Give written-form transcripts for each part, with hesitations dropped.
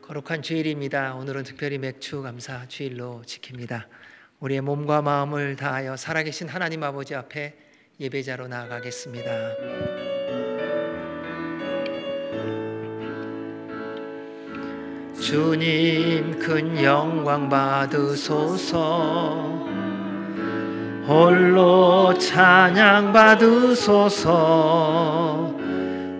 거룩한 주일입니다. 오늘은 특별히 맥주 감사 주일로 지킵니다. 우리의 몸과 마음을 다하여 살아계신 하나님 아버지 앞에 예배자로 나아가겠습니다. 주님 큰 영광 받으소서, 홀로 찬양 받으소서.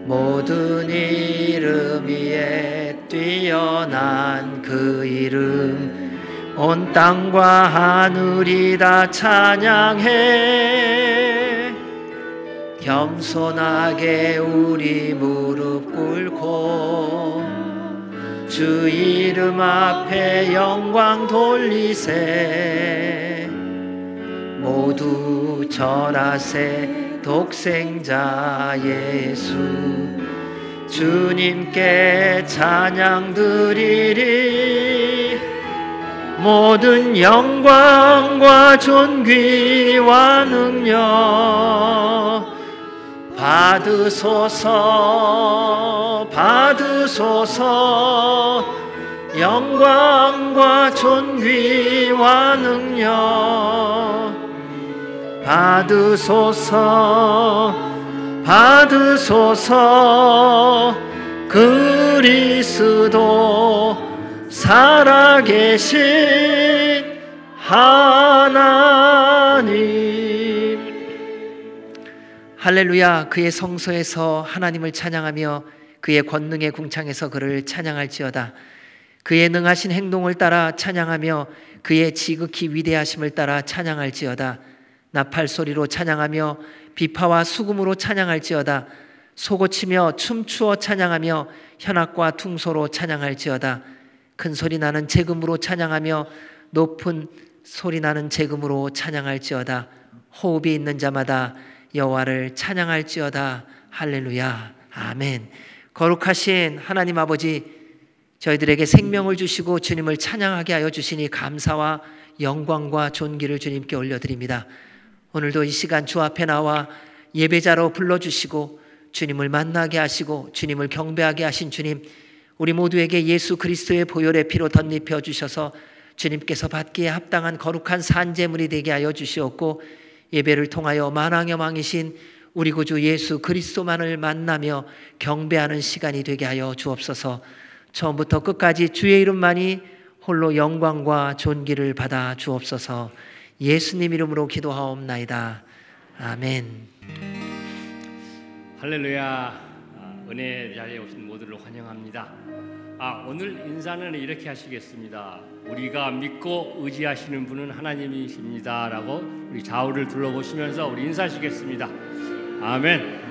모든 이름 위에 뛰어난 그 이름, 온 땅과 하늘이 다 찬양해. 겸손하게 우리 무릎 꿇고 주 이름 앞에 영광 돌리세. 모두 절하세. 독생자 예수 주님께 찬양 드리리. 모든 영광과 존귀와 능력 받으소서, 받으소서. 영광과 존귀와 능력 받으소서, 받으소서. 그리스도 살아계신 하나님. 할렐루야. 그의 성소에서 하나님을 찬양하며 그의 권능의 궁창에서 그를 찬양할지어다. 그의 능하신 행동을 따라 찬양하며 그의 지극히 위대하심을 따라 찬양할지어다. 나팔소리로 찬양하며 비파와 수금으로 찬양할지어다. 소고치며 춤추어 찬양하며 현악과 퉁소로 찬양할지어다. 큰 소리 나는 제금으로 찬양하며 높은 소리 나는 제금으로 찬양할지어다. 호흡이 있는 자마다 여호와를 찬양할지어다. 할렐루야. 아멘. 거룩하신 하나님 아버지, 저희들에게 생명을 주시고 주님을 찬양하게 하여 주시니 감사와 영광과 존귀를 주님께 올려드립니다. 오늘도 이 시간 주 앞에 나와 예배자로 불러주시고 주님을 만나게 하시고 주님을 경배하게 하신 주님, 우리 모두에게 예수 그리스도의 보혈의 피로 덧입혀 주셔서 주님께서 받기에 합당한 거룩한 산제물이 되게 하여 주시옵고, 예배를 통하여 만왕의 왕이신 우리 구주 예수 그리스도만을 만나며 경배하는 시간이 되게 하여 주옵소서. 처음부터 끝까지 주의 이름만이 홀로 영광과 존귀를 받아 주옵소서. 예수님 이름으로 기도하옵나이다. 아멘. 할렐루야. 은혜 자리에 오신 모두를 환영합니다. 오늘 인사는 이렇게 하시겠습니다. 우리가 믿고 의지하시는 분은 하나님이십니다 라고 우리 좌우를 둘러보시면서 우리 인사하시겠습니다. 아멘.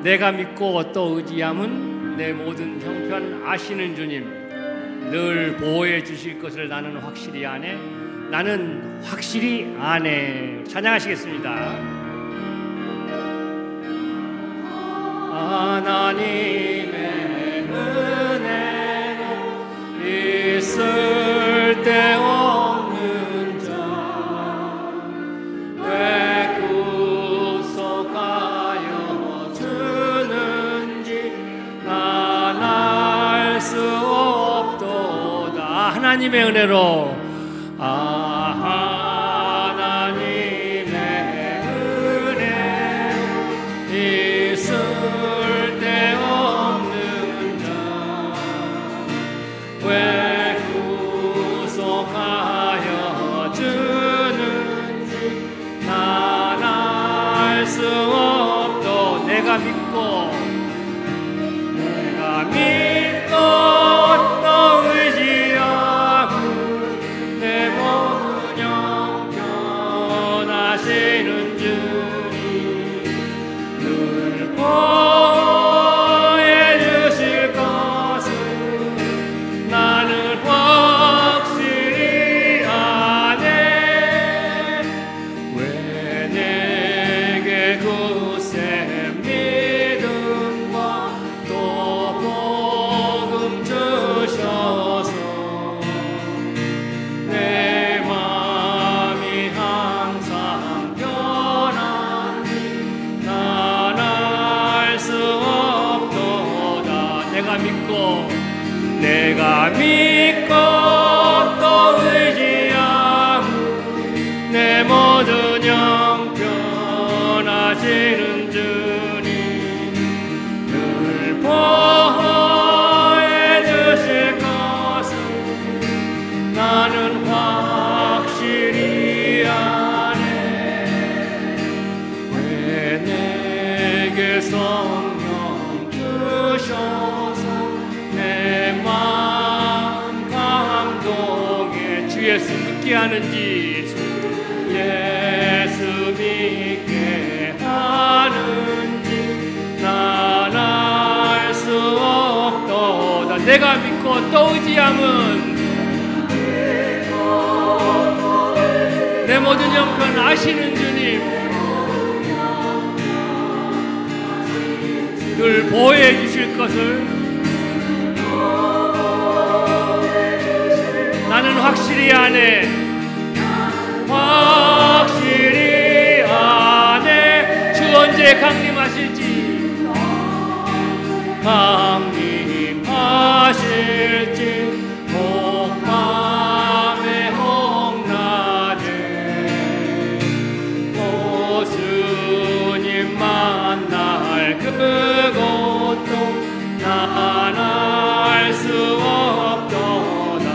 내가 믿고 또 의지함은 내 모든 형편 아시는 주님, 늘 보호해 주실 것을 나는 확실히 아네. 나는 확실히 아네. 찬양하시겠습니다. 하나님의 은혜는 있을 때 없는 자, 왜 구속하여 주는지 난 알 수 없도다. 하나님의 은혜로 하나님의 은혜 있을 때 없는 자, 왜 구속하여 주는지 난 알 수 없도. 내가 믿고 또 의지하고 모든 형편하시는 주님 늘 보호해 주실 것을 나는 확실히 아네. 왜 내게 성령 주셔서 내 마음 감동해 주 예수 믿게 하는지 예수 믿게 하는지 난 알 수 없도다. 내가 믿고 또 의지함은 내 모든 형편 아시는 주님 늘 보호해 주실 것을 나는 확실히 아네. 확실히 아네. 주 언제 강림하실지 강림하실지 복밤의 홍낮에 또 주님 만날 그곳도 난 알 수 없도다.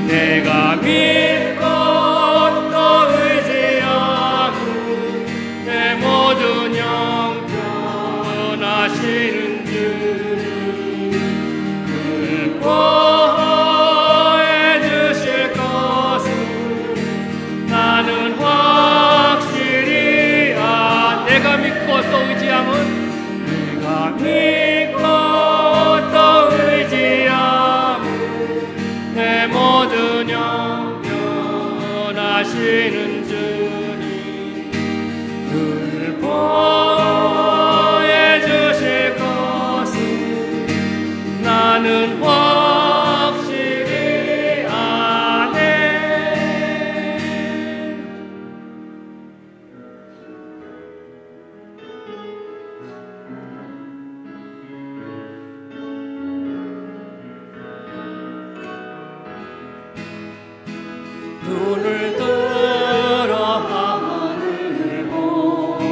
내가 믿고 또 의지하고 내 모든 형편하시는 주님 늘 보호해 주실 것을 나는 확실히 내가 믿고 또 의지함은 내가 믿고 또 의지함은 내 모든 형편하시는 주님 늘 보호해 주실 것을 나는 확실히 아네. 눈을 들어 하늘을 보라.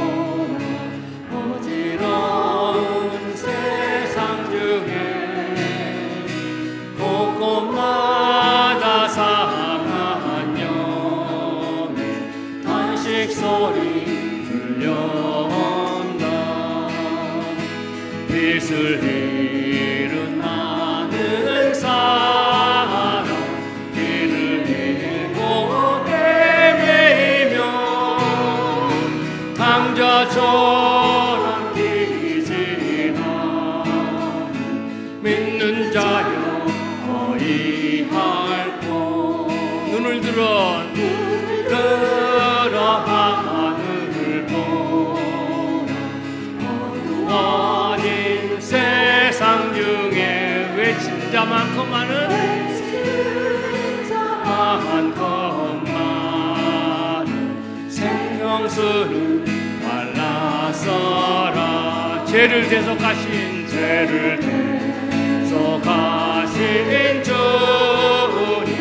어지러운 세상 중에 곳곳마다 상한 영의 탄식 소리 들려온다. 빛을 잃은 많은 사람 길을 잃고 헤매이며 강자처럼 기지나 믿는 자여 어이할꼬. 눈을 들어 하늘을 보라. 어두워진 세상 중에 왜 진짜 많고 많은 생명수는 달라서라. 죄를 대속하신 주님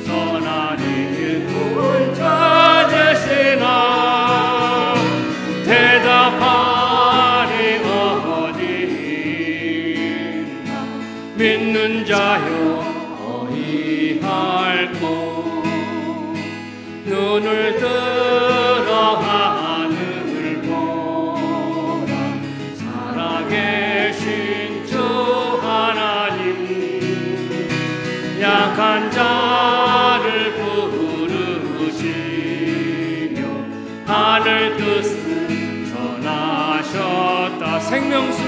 선한 일꾼 찾으시나. 대답하리 어디나 믿는 자여 어이할꼬. 눈을 들어 하늘을 보라. 살아계신 주 하나님 약한 자를 부르시며 하늘 뜻을 전하셨다. 생명수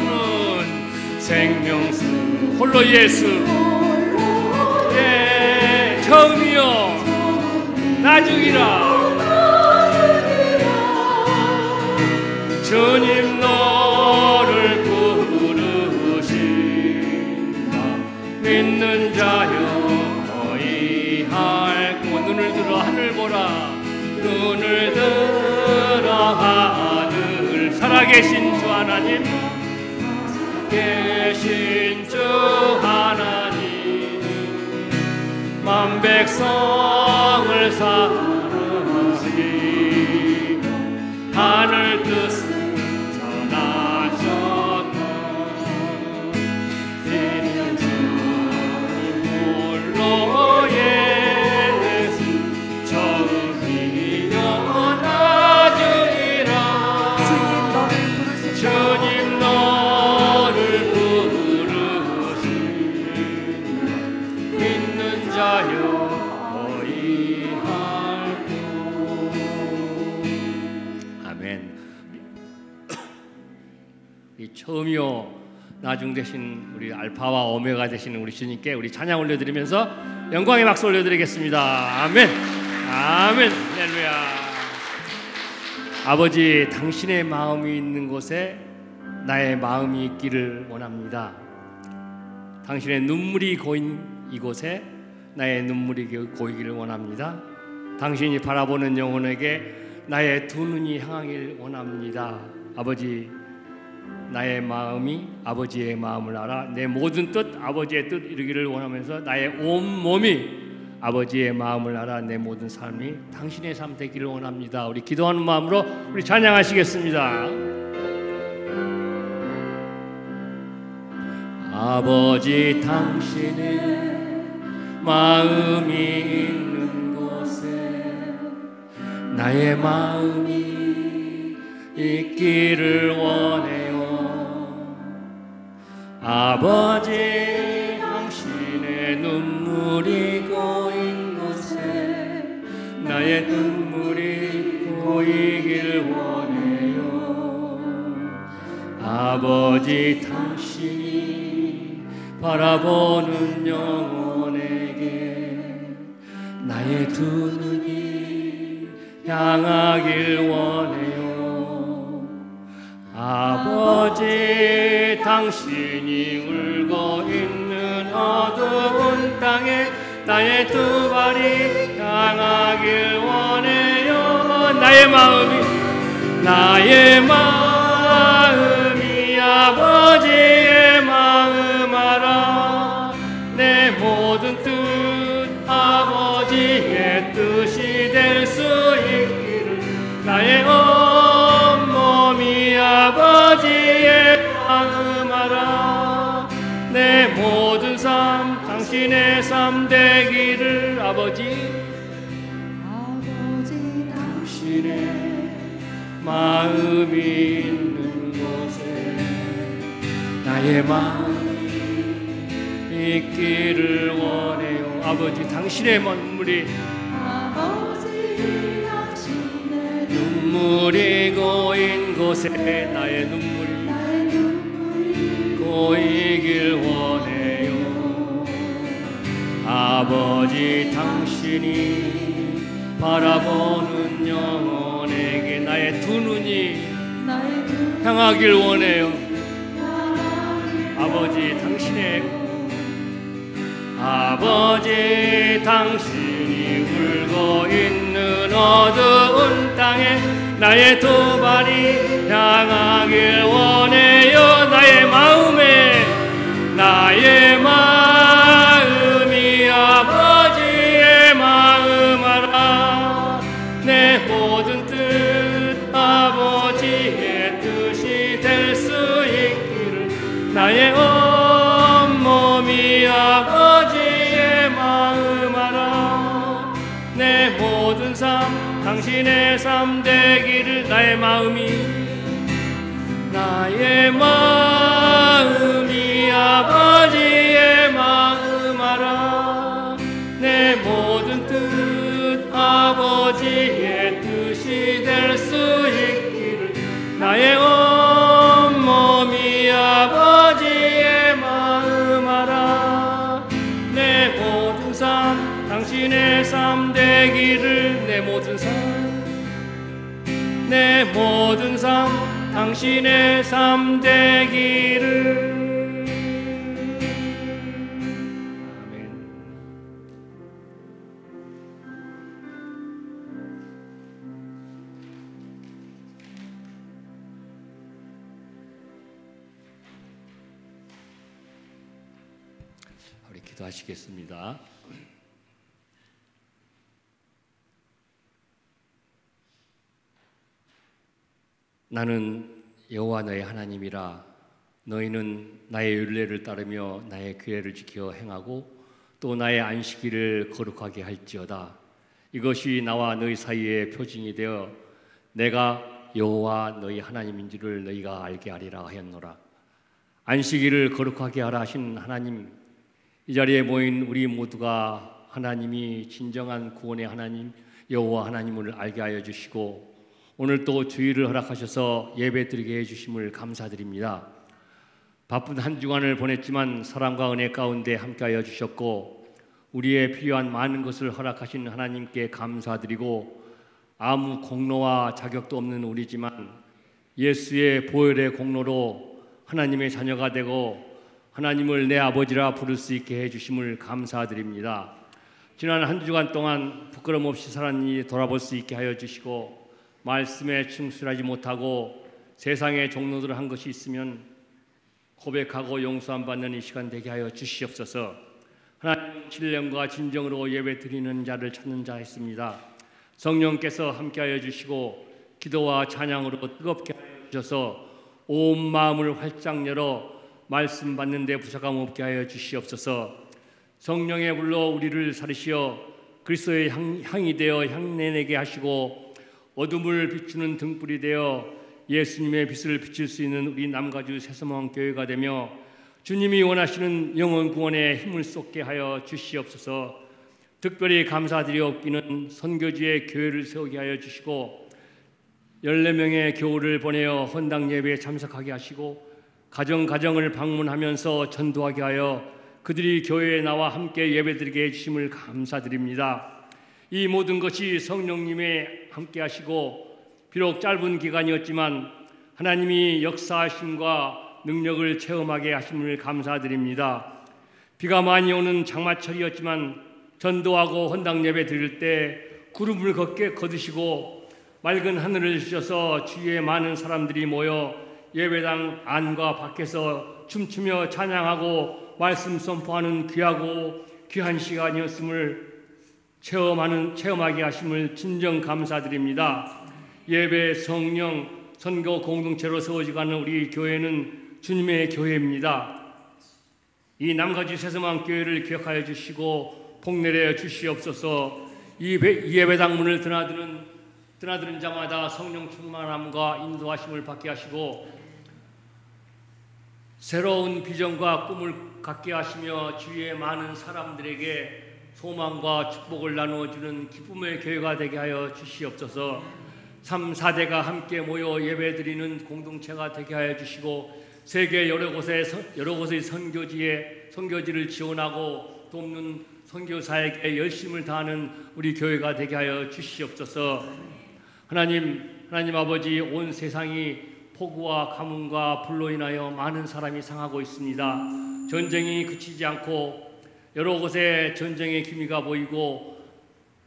홀로 예수. 예, 처음이요 나중이라. 주님 너를 부르신다. 믿는 자여 어이할꼬. 눈을 들어 하늘 보라. 눈을 들어 하늘. 살아계신 주 하나님, 계신 주 하나님 만 백성을 사랑하시며 처음이요 나중 되신 우리 알파와 오메가 되시는 우리 주님께 우리 찬양 올려드리면서 영광의 박수 올려드리겠습니다. 아멘. 아멘. 할렐루야. 아버지, 당신의 마음이 있는 곳에 나의 마음이 있기를 원합니다. 당신의 눈물이 고인 이곳에 나의 눈물이 고이기를 원합니다. 당신이 바라보는 영혼에게 나의 두 눈이 향하길 원합니다. 아버지, 나의 마음이 아버지의 마음을 알아 내 모든 뜻 아버지의 뜻 이루기를 원하면서 나의 온 몸이 아버지의 마음을 알아 내 모든 삶이 당신의 삶 되기를 원합니다. 우리 기도하는 마음으로 우리 찬양하시겠습니다. 아버지, 당신의 마음이 있는 곳에 나의 마음이 있기를 원해요. 아버지, 당신의 눈물이 고인 곳에 나의 눈물이 고이길 원해요. 아버지, 당신이 바라보는 영혼에게 나의 두 눈이 향하길 원해요. 아버지, 당신이 울고 있는 어두운 땅에 나의 두 발이 향하길 원해요. 나의 마음이 아버지의 마음 알아 내 모든 뜻 아버지의 뜻이 될 수 있기를 나의 온몸이 아버지의 마음 알아 내 모든 삶 당신의 삶 되기를. 아버지, 당신의 마음이 있는 곳에 나의 마음이 있기를 원해요. 아버지, 당신의 눈물이 눈물이 고인 곳에 나의 눈물이 고이길 원해요. 아버지, 당신이 바라보는 영혼에게 나의 두 눈이 향하길 원해요. 아버지, 당신이 울고 있는 어두운 땅에 나의 두 발이 향하길 원해요. 나의 마음이 아버지의 마음 알아 내 모든 뜻 아버지의 뜻이 될 수 있기를 나의 온몸이 아버지의 마음 알아 내 모든 삶 당신의 삶 되기를. 나의 마음이 아버지의 마음 알아 내 모든 뜻 아버지의 뜻이 될 수 있기를 나의 온몸이 아버지의 마음 알아 내 모든 삶 당신의 삶 되기를. 내 모든 삶 당신의 삶 되기를. 아멘. 우리 기도하시겠습니다. 나는 여호와 너의 하나님이라. 너희는 나의 율례를 따르며 나의 규례를 지켜 행하고 또 나의 안식일을 거룩하게 할지어다. 이것이 나와 너희 사이의 표징이 되어 내가 여호와 너희 하나님인 줄을 너희가 알게 하리라 하였노라. 안식일을 거룩하게 하라 하신 하나님, 이 자리에 모인 우리 모두가 하나님이 진정한 구원의 하나님 여호와 하나님을 알게 하여 주시고 오늘 또 주일을 허락하셔서 예배드리게 해주심을 감사드립니다. 바쁜 한 주간을 보냈지만 사랑과 은혜 가운데 함께하여 주셨고 우리의 필요한 많은 것을 허락하신 하나님께 감사드리고 아무 공로와 자격도 없는 우리지만 예수의 보혈의 공로로 하나님의 자녀가 되고 하나님을 내 아버지라 부를 수 있게 해주심을 감사드립니다. 지난 한 주간 동안 부끄럼 없이 살았니 돌아볼 수 있게 하여 주시고 말씀에 충실하지 못하고 세상의 종로들을 한 것이 있으면 고백하고 용서함 받는 이 시간 되게 하여 주시옵소서. 하나님 신령과 진정으로 예배 드리는 자를 찾는 자 있습니다. 성령께서 함께하여 주시고 기도와 찬양으로 뜨겁게 하여 주셔서 온 마음을 활짝 열어 말씀 받는 데 부족함 없게 하여 주시옵소서. 성령의 불로 우리를 살리시어 그리스도의 향이 되어 향내내게 하시고 어둠을 비추는 등불이 되어 예수님의 빛을 비출 수 있는 우리 남가주 새소망교회가 되며 주님이 원하시는 영원 구원의 힘을 쏟게 하여 주시옵소서. 특별히 감사드리옵기는 선교지의 교회를 세우게 하여 주시고 14명의 교우를 보내어 헌당 예배에 참석하게 하시고 가정을 방문하면서 전도하게 하여 그들이 교회에 나와 함께 예배드리게 해주심을 감사드립니다. 이 모든 것이 성령님의 함께 하시고 비록 짧은 기간이었지만 하나님이 역사하심과 능력을 체험하게 하심을 감사드립니다. 비가 많이 오는 장마철이었지만 전도하고 헌당 예배 드릴 때 구름을 걷게 거두시고 맑은 하늘을 주셔서 주위에 많은 사람들이 모여 예배당 안과 밖에서 춤추며 찬양하고 말씀 선포하는 귀하고 귀한 시간이었음을 체험하게 하심을 진정 감사드립니다. 예배, 성령, 선교 공동체로 세워지가는 우리 교회는 주님의 교회입니다. 이 남가주 새소망교회를 기억하여 주시고 복내려 주시옵소서. 이 예배당 문을 드나드는 자마다 성령 충만함과 인도하심을 받게 하시고 새로운 비전과 꿈을 갖게 하시며 주위의 많은 사람들에게 소망과 축복을 나누어주는 기쁨의 교회가 되게 하여 주시옵소서. 3, 4대가 함께 모여 예배드리는 공동체가 되게 하여 주시고 세계 여러 곳의 선교지를 지원하고 돕는 선교사에게 열심을 다하는 우리 교회가 되게 하여 주시옵소서. 하나님 아버지, 온 세상이 폭우와 가뭄과 불로 인하여 많은 사람이 상하고 있습니다. 전쟁이 그치지 않고 여러 곳에 전쟁의 기미가 보이고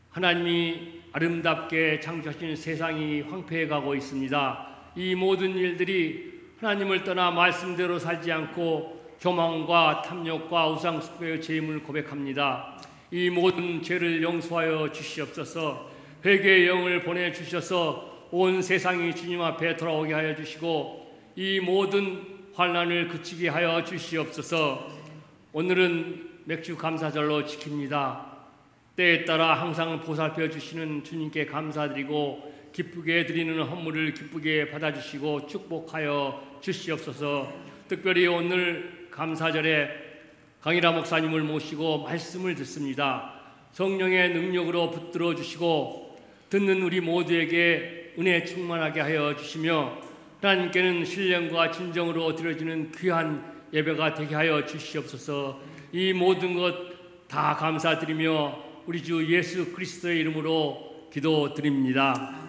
하나님이 아름답게 창조하신 세상이 황폐해가고 있습니다. 이 모든 일들이 하나님을 떠나 말씀대로 살지 않고 교만과 탐욕과 우상숭배의 죄임을 고백합니다. 이 모든 죄를 용서하여 주시옵소서. 회개의 영을 보내주셔서 온 세상이 주님 앞에 돌아오게 하여 주시고 이 모든 환난을 그치게 하여 주시옵소서. 오늘은 맥주 감사절로 지킵니다. 때에 따라 항상 보살펴 주시는 주님께 감사드리고 기쁘게 드리는 헌물을 기쁘게 받아주시고 축복하여 주시옵소서. 특별히 오늘 감사절에 강일아 목사님을 모시고 말씀을 듣습니다. 성령의 능력으로 붙들어 주시고 듣는 우리 모두에게 은혜 충만하게 하여 주시며 하나님께는 신령과 진정으로 드려지는 귀한 예배가 되게 하여 주시옵소서. 이 모든 것 다 감사드리며 우리 주 예수 그리스도의 이름으로 기도드립니다.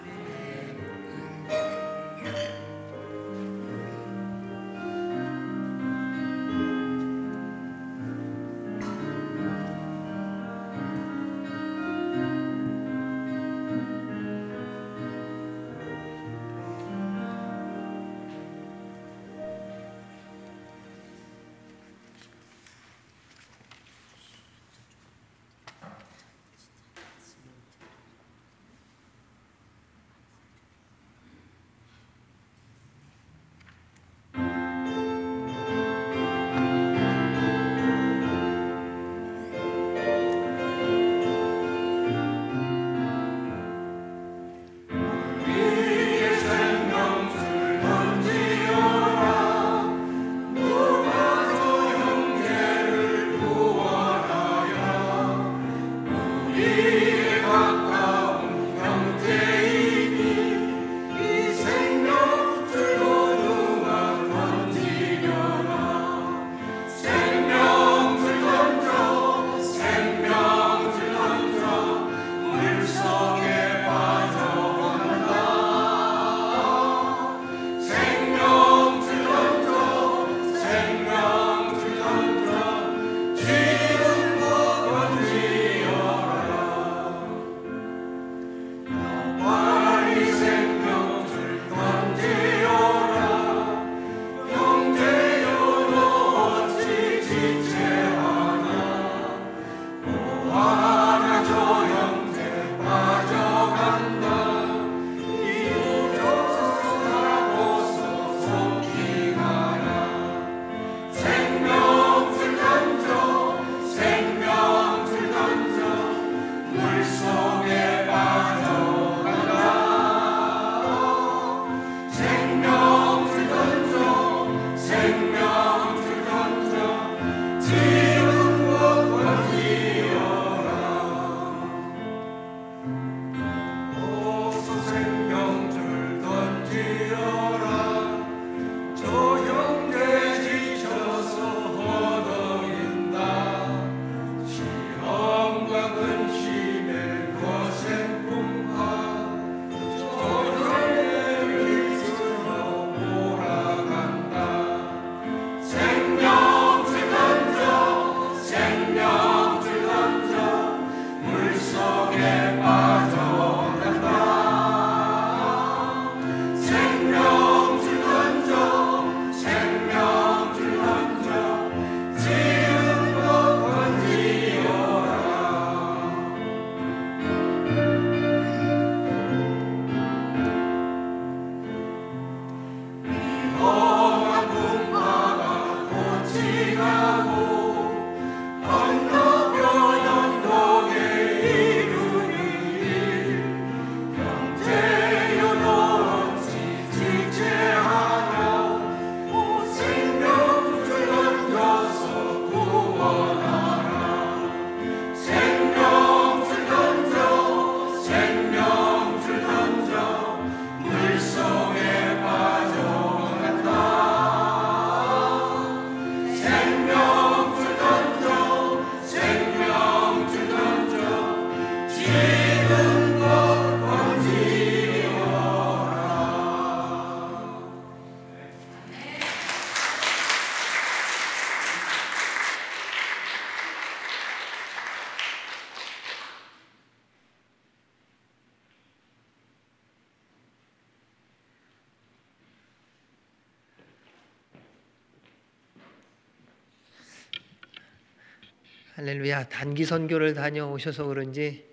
할렐루야. 단기 선교를 다녀오셔서 그런지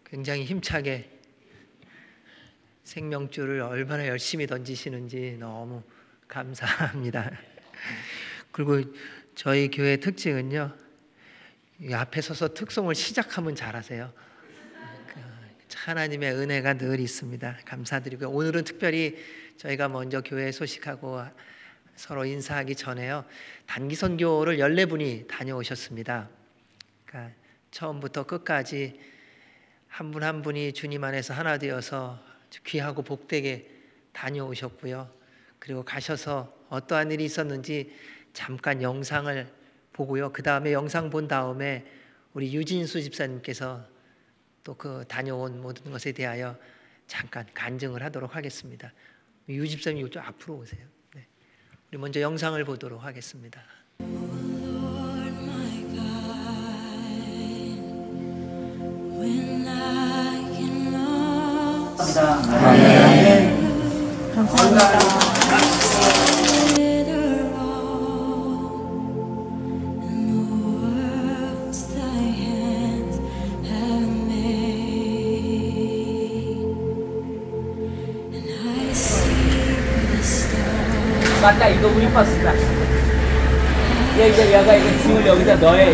굉장히 힘차게 생명줄을 얼마나 열심히 던지시는지 너무 감사합니다. 그리고 저희 교회 특징은요, 이 앞에 서서 특송을 시작하면 잘하세요. 하나님의 은혜가 늘 있습니다. 감사드리고요. 오늘은 특별히 저희가 먼저 교회 소식하고 서로 인사하기 전에요, 단기 선교를 14분이 다녀오셨습니다. 그러니까 처음부터 끝까지 한 분 한 분이 주님 안에서 하나 되어서 귀하고 복되게 다녀오셨고요. 그리고 가셔서 어떠한 일이 있었는지 잠깐 영상을 보고요. 그 다음에 영상 본 다음에 우리 유진수 집사님께서 또 그 다녀온 모든 것에 대하여 잠깐 간증을 하도록 하겠습니다. 유 집사님 좀 앞으로 오세요. 네. 우리 먼저 영상을 보도록 하겠습니다. 감사합니다. 맞다, 이거 우리 버스다. 이제 여가 이거 짐을 여기다 넣어야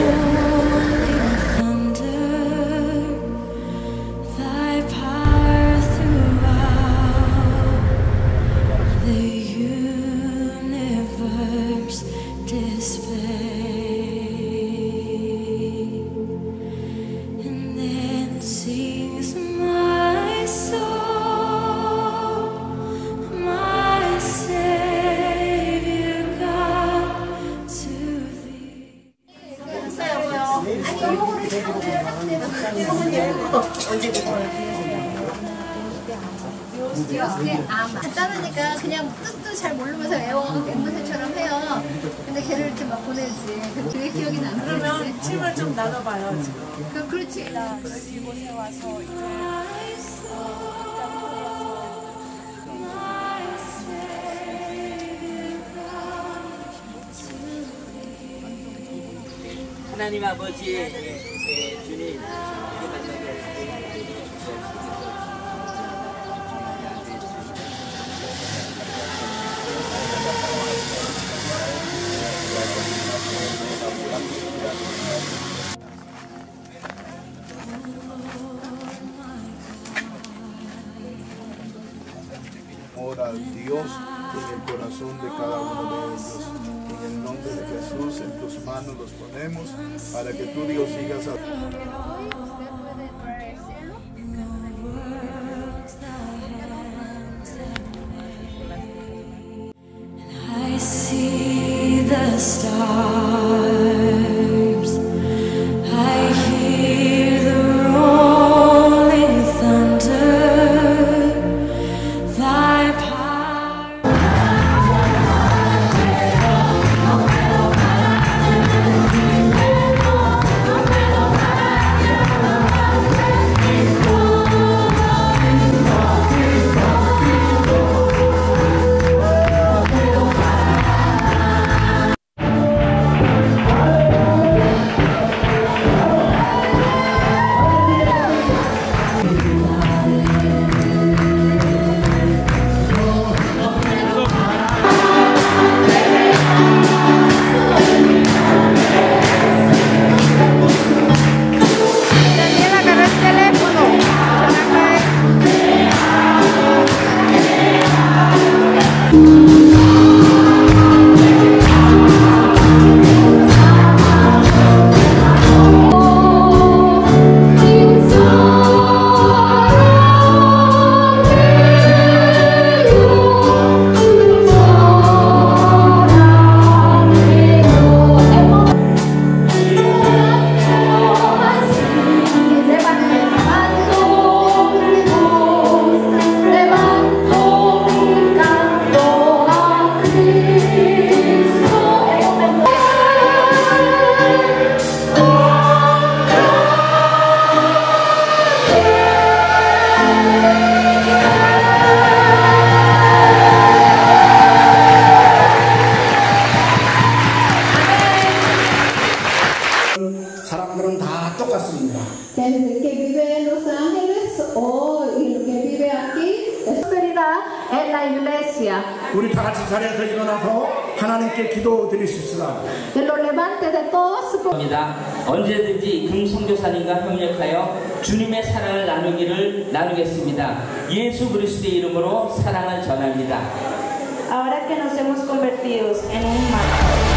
간단하니까 그냥 뜻도 잘 모르면서 외워 앵무새처럼 해요. 근데 걔를 이렇게 막 보내지. 그게 기억이 나는 거지. 그러면 팀을 좀 나눠봐요 지금. 그렇지. 이곳에 와서 이제 하나님 아버지 주님 Ora Dios en el corazón de cada uno de ellos. En el nombre de Jesús, en tus manos los ponemos para que tú, Dios, sigas a... I see the stars. I hear the rolling thunder. Thy power. vida en la iglesia. 우리 다 같이 자리에서 일어나서 하나님께 기도드리십시다. Que lo levante de todos. 언제든지 금선교사님과 협력하여 주님의 사랑을 나누겠습니다. 예수 그리스도의 이름으로 사랑을 전합니다. Ahora que nos hemos convertido en un marco.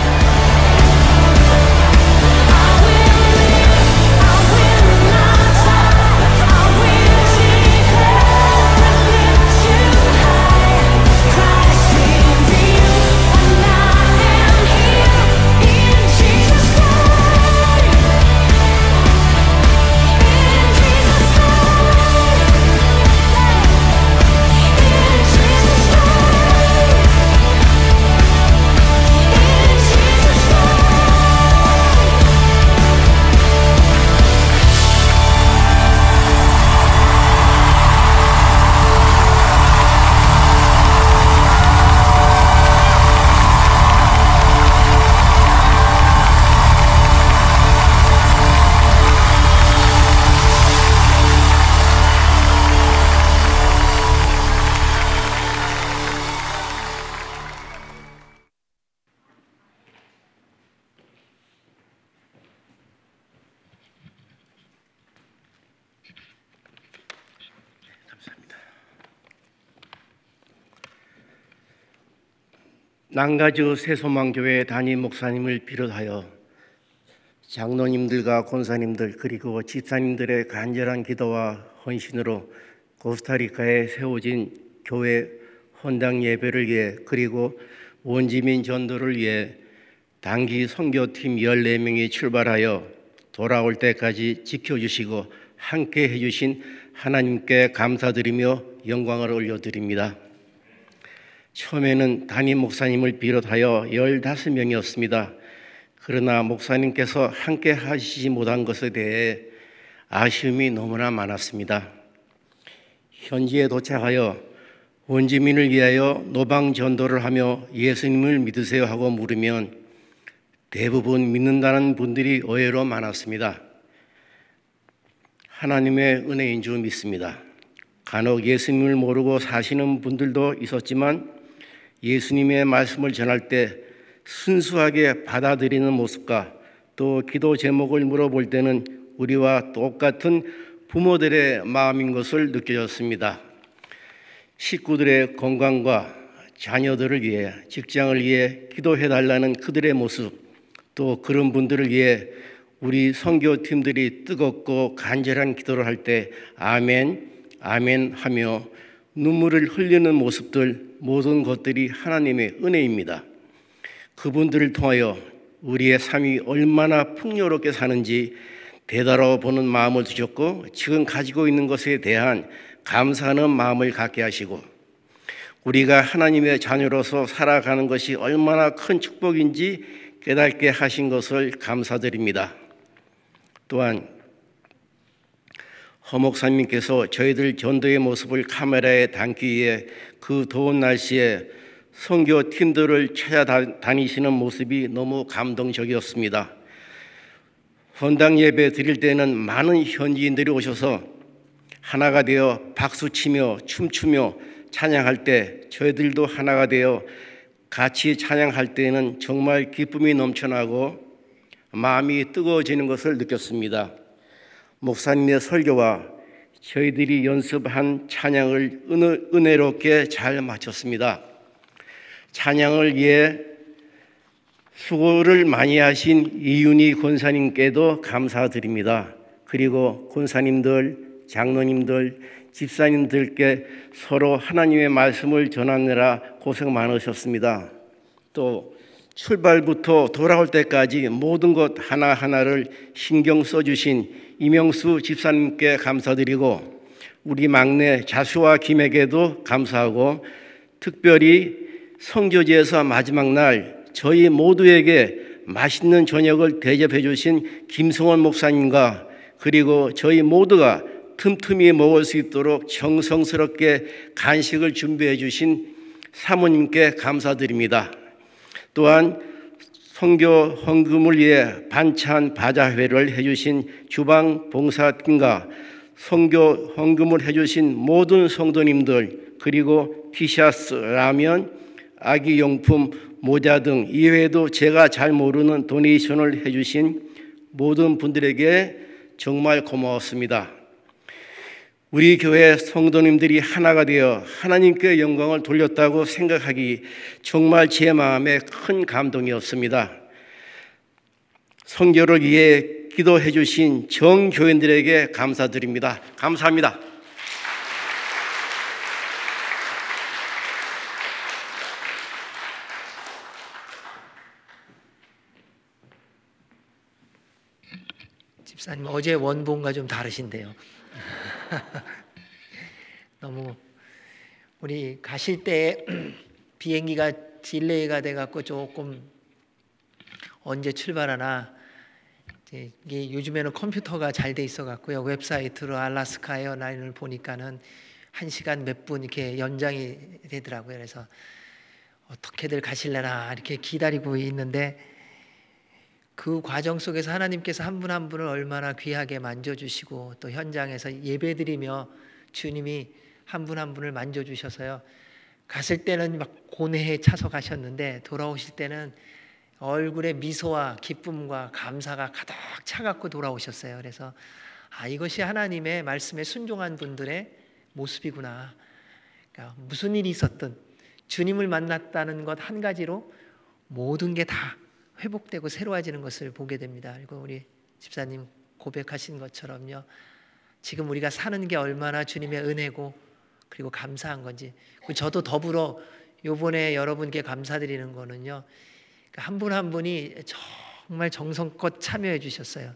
낭가주 새소망교회 담임 목사님을 비롯하여 장로님들과 권사님들 그리고 집사님들의 간절한 기도와 헌신으로 코스타리카에 세워진 교회 헌당 예배를 위해 그리고 원주민 전도를 위해 단기 선교팀 14명이 출발하여 돌아올 때까지 지켜주시고 함께 해주신 하나님께 감사드리며 영광을 올려드립니다. 처음에는 담임 목사님을 비롯하여 15명이었습니다. 그러나 목사님께서 함께 하시지 못한 것에 대해 아쉬움이 너무나 많았습니다. 현지에 도착하여 원주민을 위하여 노방 전도를 하며 예수님을 믿으세요 하고 물으면 대부분 믿는다는 분들이 의외로 많았습니다. 하나님의 은혜인 줄 믿습니다. 간혹 예수님을 모르고 사시는 분들도 있었지만 예수님의 말씀을 전할 때 순수하게 받아들이는 모습과 또 기도 제목을 물어볼 때는 우리와 똑같은 부모들의 마음인 것을 느껴졌습니다. 식구들의 건강과 자녀들을 위해 직장을 위해 기도해달라는 그들의 모습, 또 그런 분들을 위해 우리 선교팀들이 뜨겁고 간절한 기도를 할 때 아멘, 아멘 하며 눈물을 흘리는 모습들, 모든 것들이 하나님의 은혜입니다. 그분들을 통하여 우리의 삶이 얼마나 풍요롭게 사는지 되돌아보는 마음을 주셨고 지금 가지고 있는 것에 대한 감사하는 마음을 갖게 하시고 우리가 하나님의 자녀로서 살아가는 것이 얼마나 큰 축복인지 깨닫게 하신 것을 감사드립니다. 또한 허 목사님께서 저희들 전도의 모습을 카메라에 담기 위해 그 더운 날씨에 선교팀들을 찾아다니시는 모습이 너무 감동적이었습니다. 헌당 예배 드릴 때는 많은 현지인들이 오셔서 하나가 되어 박수치며 춤추며 찬양할 때 저희들도 하나가 되어 같이 찬양할 때는 정말 기쁨이 넘쳐나고 마음이 뜨거워지는 것을 느꼈습니다. 목사님의 설교와 저희들이 연습한 찬양을 은혜롭게 잘 마쳤습니다. 찬양을 위해 수고를 많이 하신 이윤희 권사님께도 감사드립니다. 그리고 권사님들, 장로님들, 집사님들께 서로 하나님의 말씀을 전하느라 고생 많으셨습니다. 또 출발부터 돌아올 때까지 모든 것 하나하나를 신경 써주신 이명수 집사님께 감사드리고 우리 막내 자수와 김에게도 감사하고 특별히 선교제에서 마지막 날 저희 모두에게 맛있는 저녁을 대접해 주신 김성원 목사님과 그리고 저희 모두가 틈틈이 먹을 수 있도록 정성스럽게 간식을 준비해 주신 사모님께 감사드립니다. 또한 선교 헌금을 위해 반찬 바자회를 해주신 주방 봉사팀과 선교 헌금을 해주신 모든 성도님들 그리고 티셔츠, 라면, 아기 용품, 모자 등 이외에도 제가 잘 모르는 도네이션을 해주신 모든 분들에게 정말 고마웠습니다. 우리 교회 성도님들이 하나가 되어 하나님께 영광을 돌렸다고 생각하기 정말 제 마음에 큰 감동이었습니다. 선교를 위해 기도해 주신 정교인들에게 감사드립니다. 감사합니다. 집사님 어제 원본과 좀 다르신데요. 너무 우리 가실 때 비행기가 딜레이가 돼갖고 조금 언제 출발하나, 이게 요즘에는 컴퓨터가 잘 돼 있어갖고요, 웹사이트로 알래스카 에어라인을 보니까는 1시간 몇 분 이렇게 연장이 되더라고요. 그래서 어떻게들 가실래나 이렇게 기다리고 있는데, 그 과정 속에서 하나님께서 한 분 한 분을 얼마나 귀하게 만져주시고, 또 현장에서 예배드리며 주님이 한 분 한 분을 만져주셔서요, 갔을 때는 막 고뇌에 차서 가셨는데 돌아오실 때는 얼굴에 미소와 기쁨과 감사가 가득 차갖고 돌아오셨어요. 그래서 이것이 하나님의 말씀에 순종한 분들의 모습이구나. 그러니까 무슨 일이 있었든 주님을 만났다는 것 한 가지로 모든 게 다 회복되고 새로워지는 것을 보게 됩니다. 그리고 우리 집사님 고백하신 것처럼요, 지금 우리가 사는 게 얼마나 주님의 은혜고 그리고 감사한 건지, 저도 더불어 요번에 여러분께 감사드리는 거는요, 한 분 한 분이 정말 정성껏 참여해 주셨어요.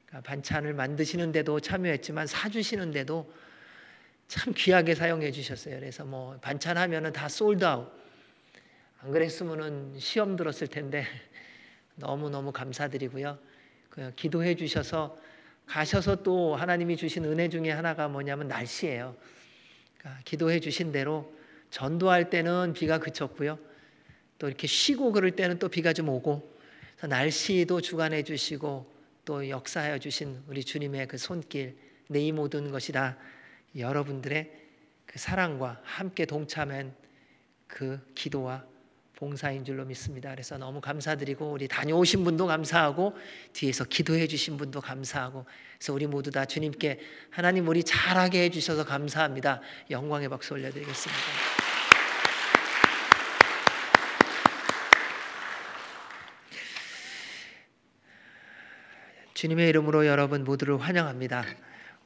그러니까 반찬을 만드시는데도 참여했지만 사주시는데도 참 귀하게 사용해 주셨어요. 그래서 뭐 반찬 하면은 다 솔드아웃. 안 그랬으면은 시험 들었을 텐데 너무너무 감사드리고요. 기도해 주셔서 가셔서 또 하나님이 주신 은혜 중에 하나가 뭐냐면 날씨예요. 그러니까 기도해 주신 대로 전도할 때는 비가 그쳤고요, 또 이렇게 쉬고 그럴 때는 또 비가 좀 오고, 그래서 날씨도 주관해 주시고 또 역사하여 주신 우리 주님의 그 손길, 내 이 모든 것이 다 여러분들의 그 사랑과 함께 동참한 그 기도와 봉사인 줄로 믿습니다. 그래서 너무 감사드리고, 우리 다녀오신 분도 감사하고 뒤에서 기도해 주신 분도 감사하고, 그래서 우리 모두 다 주님께 하나님 우리 잘하게 해주셔서 감사합니다. 영광의 박수 올려드리겠습니다. 주님의 이름으로 여러분 모두를 환영합니다.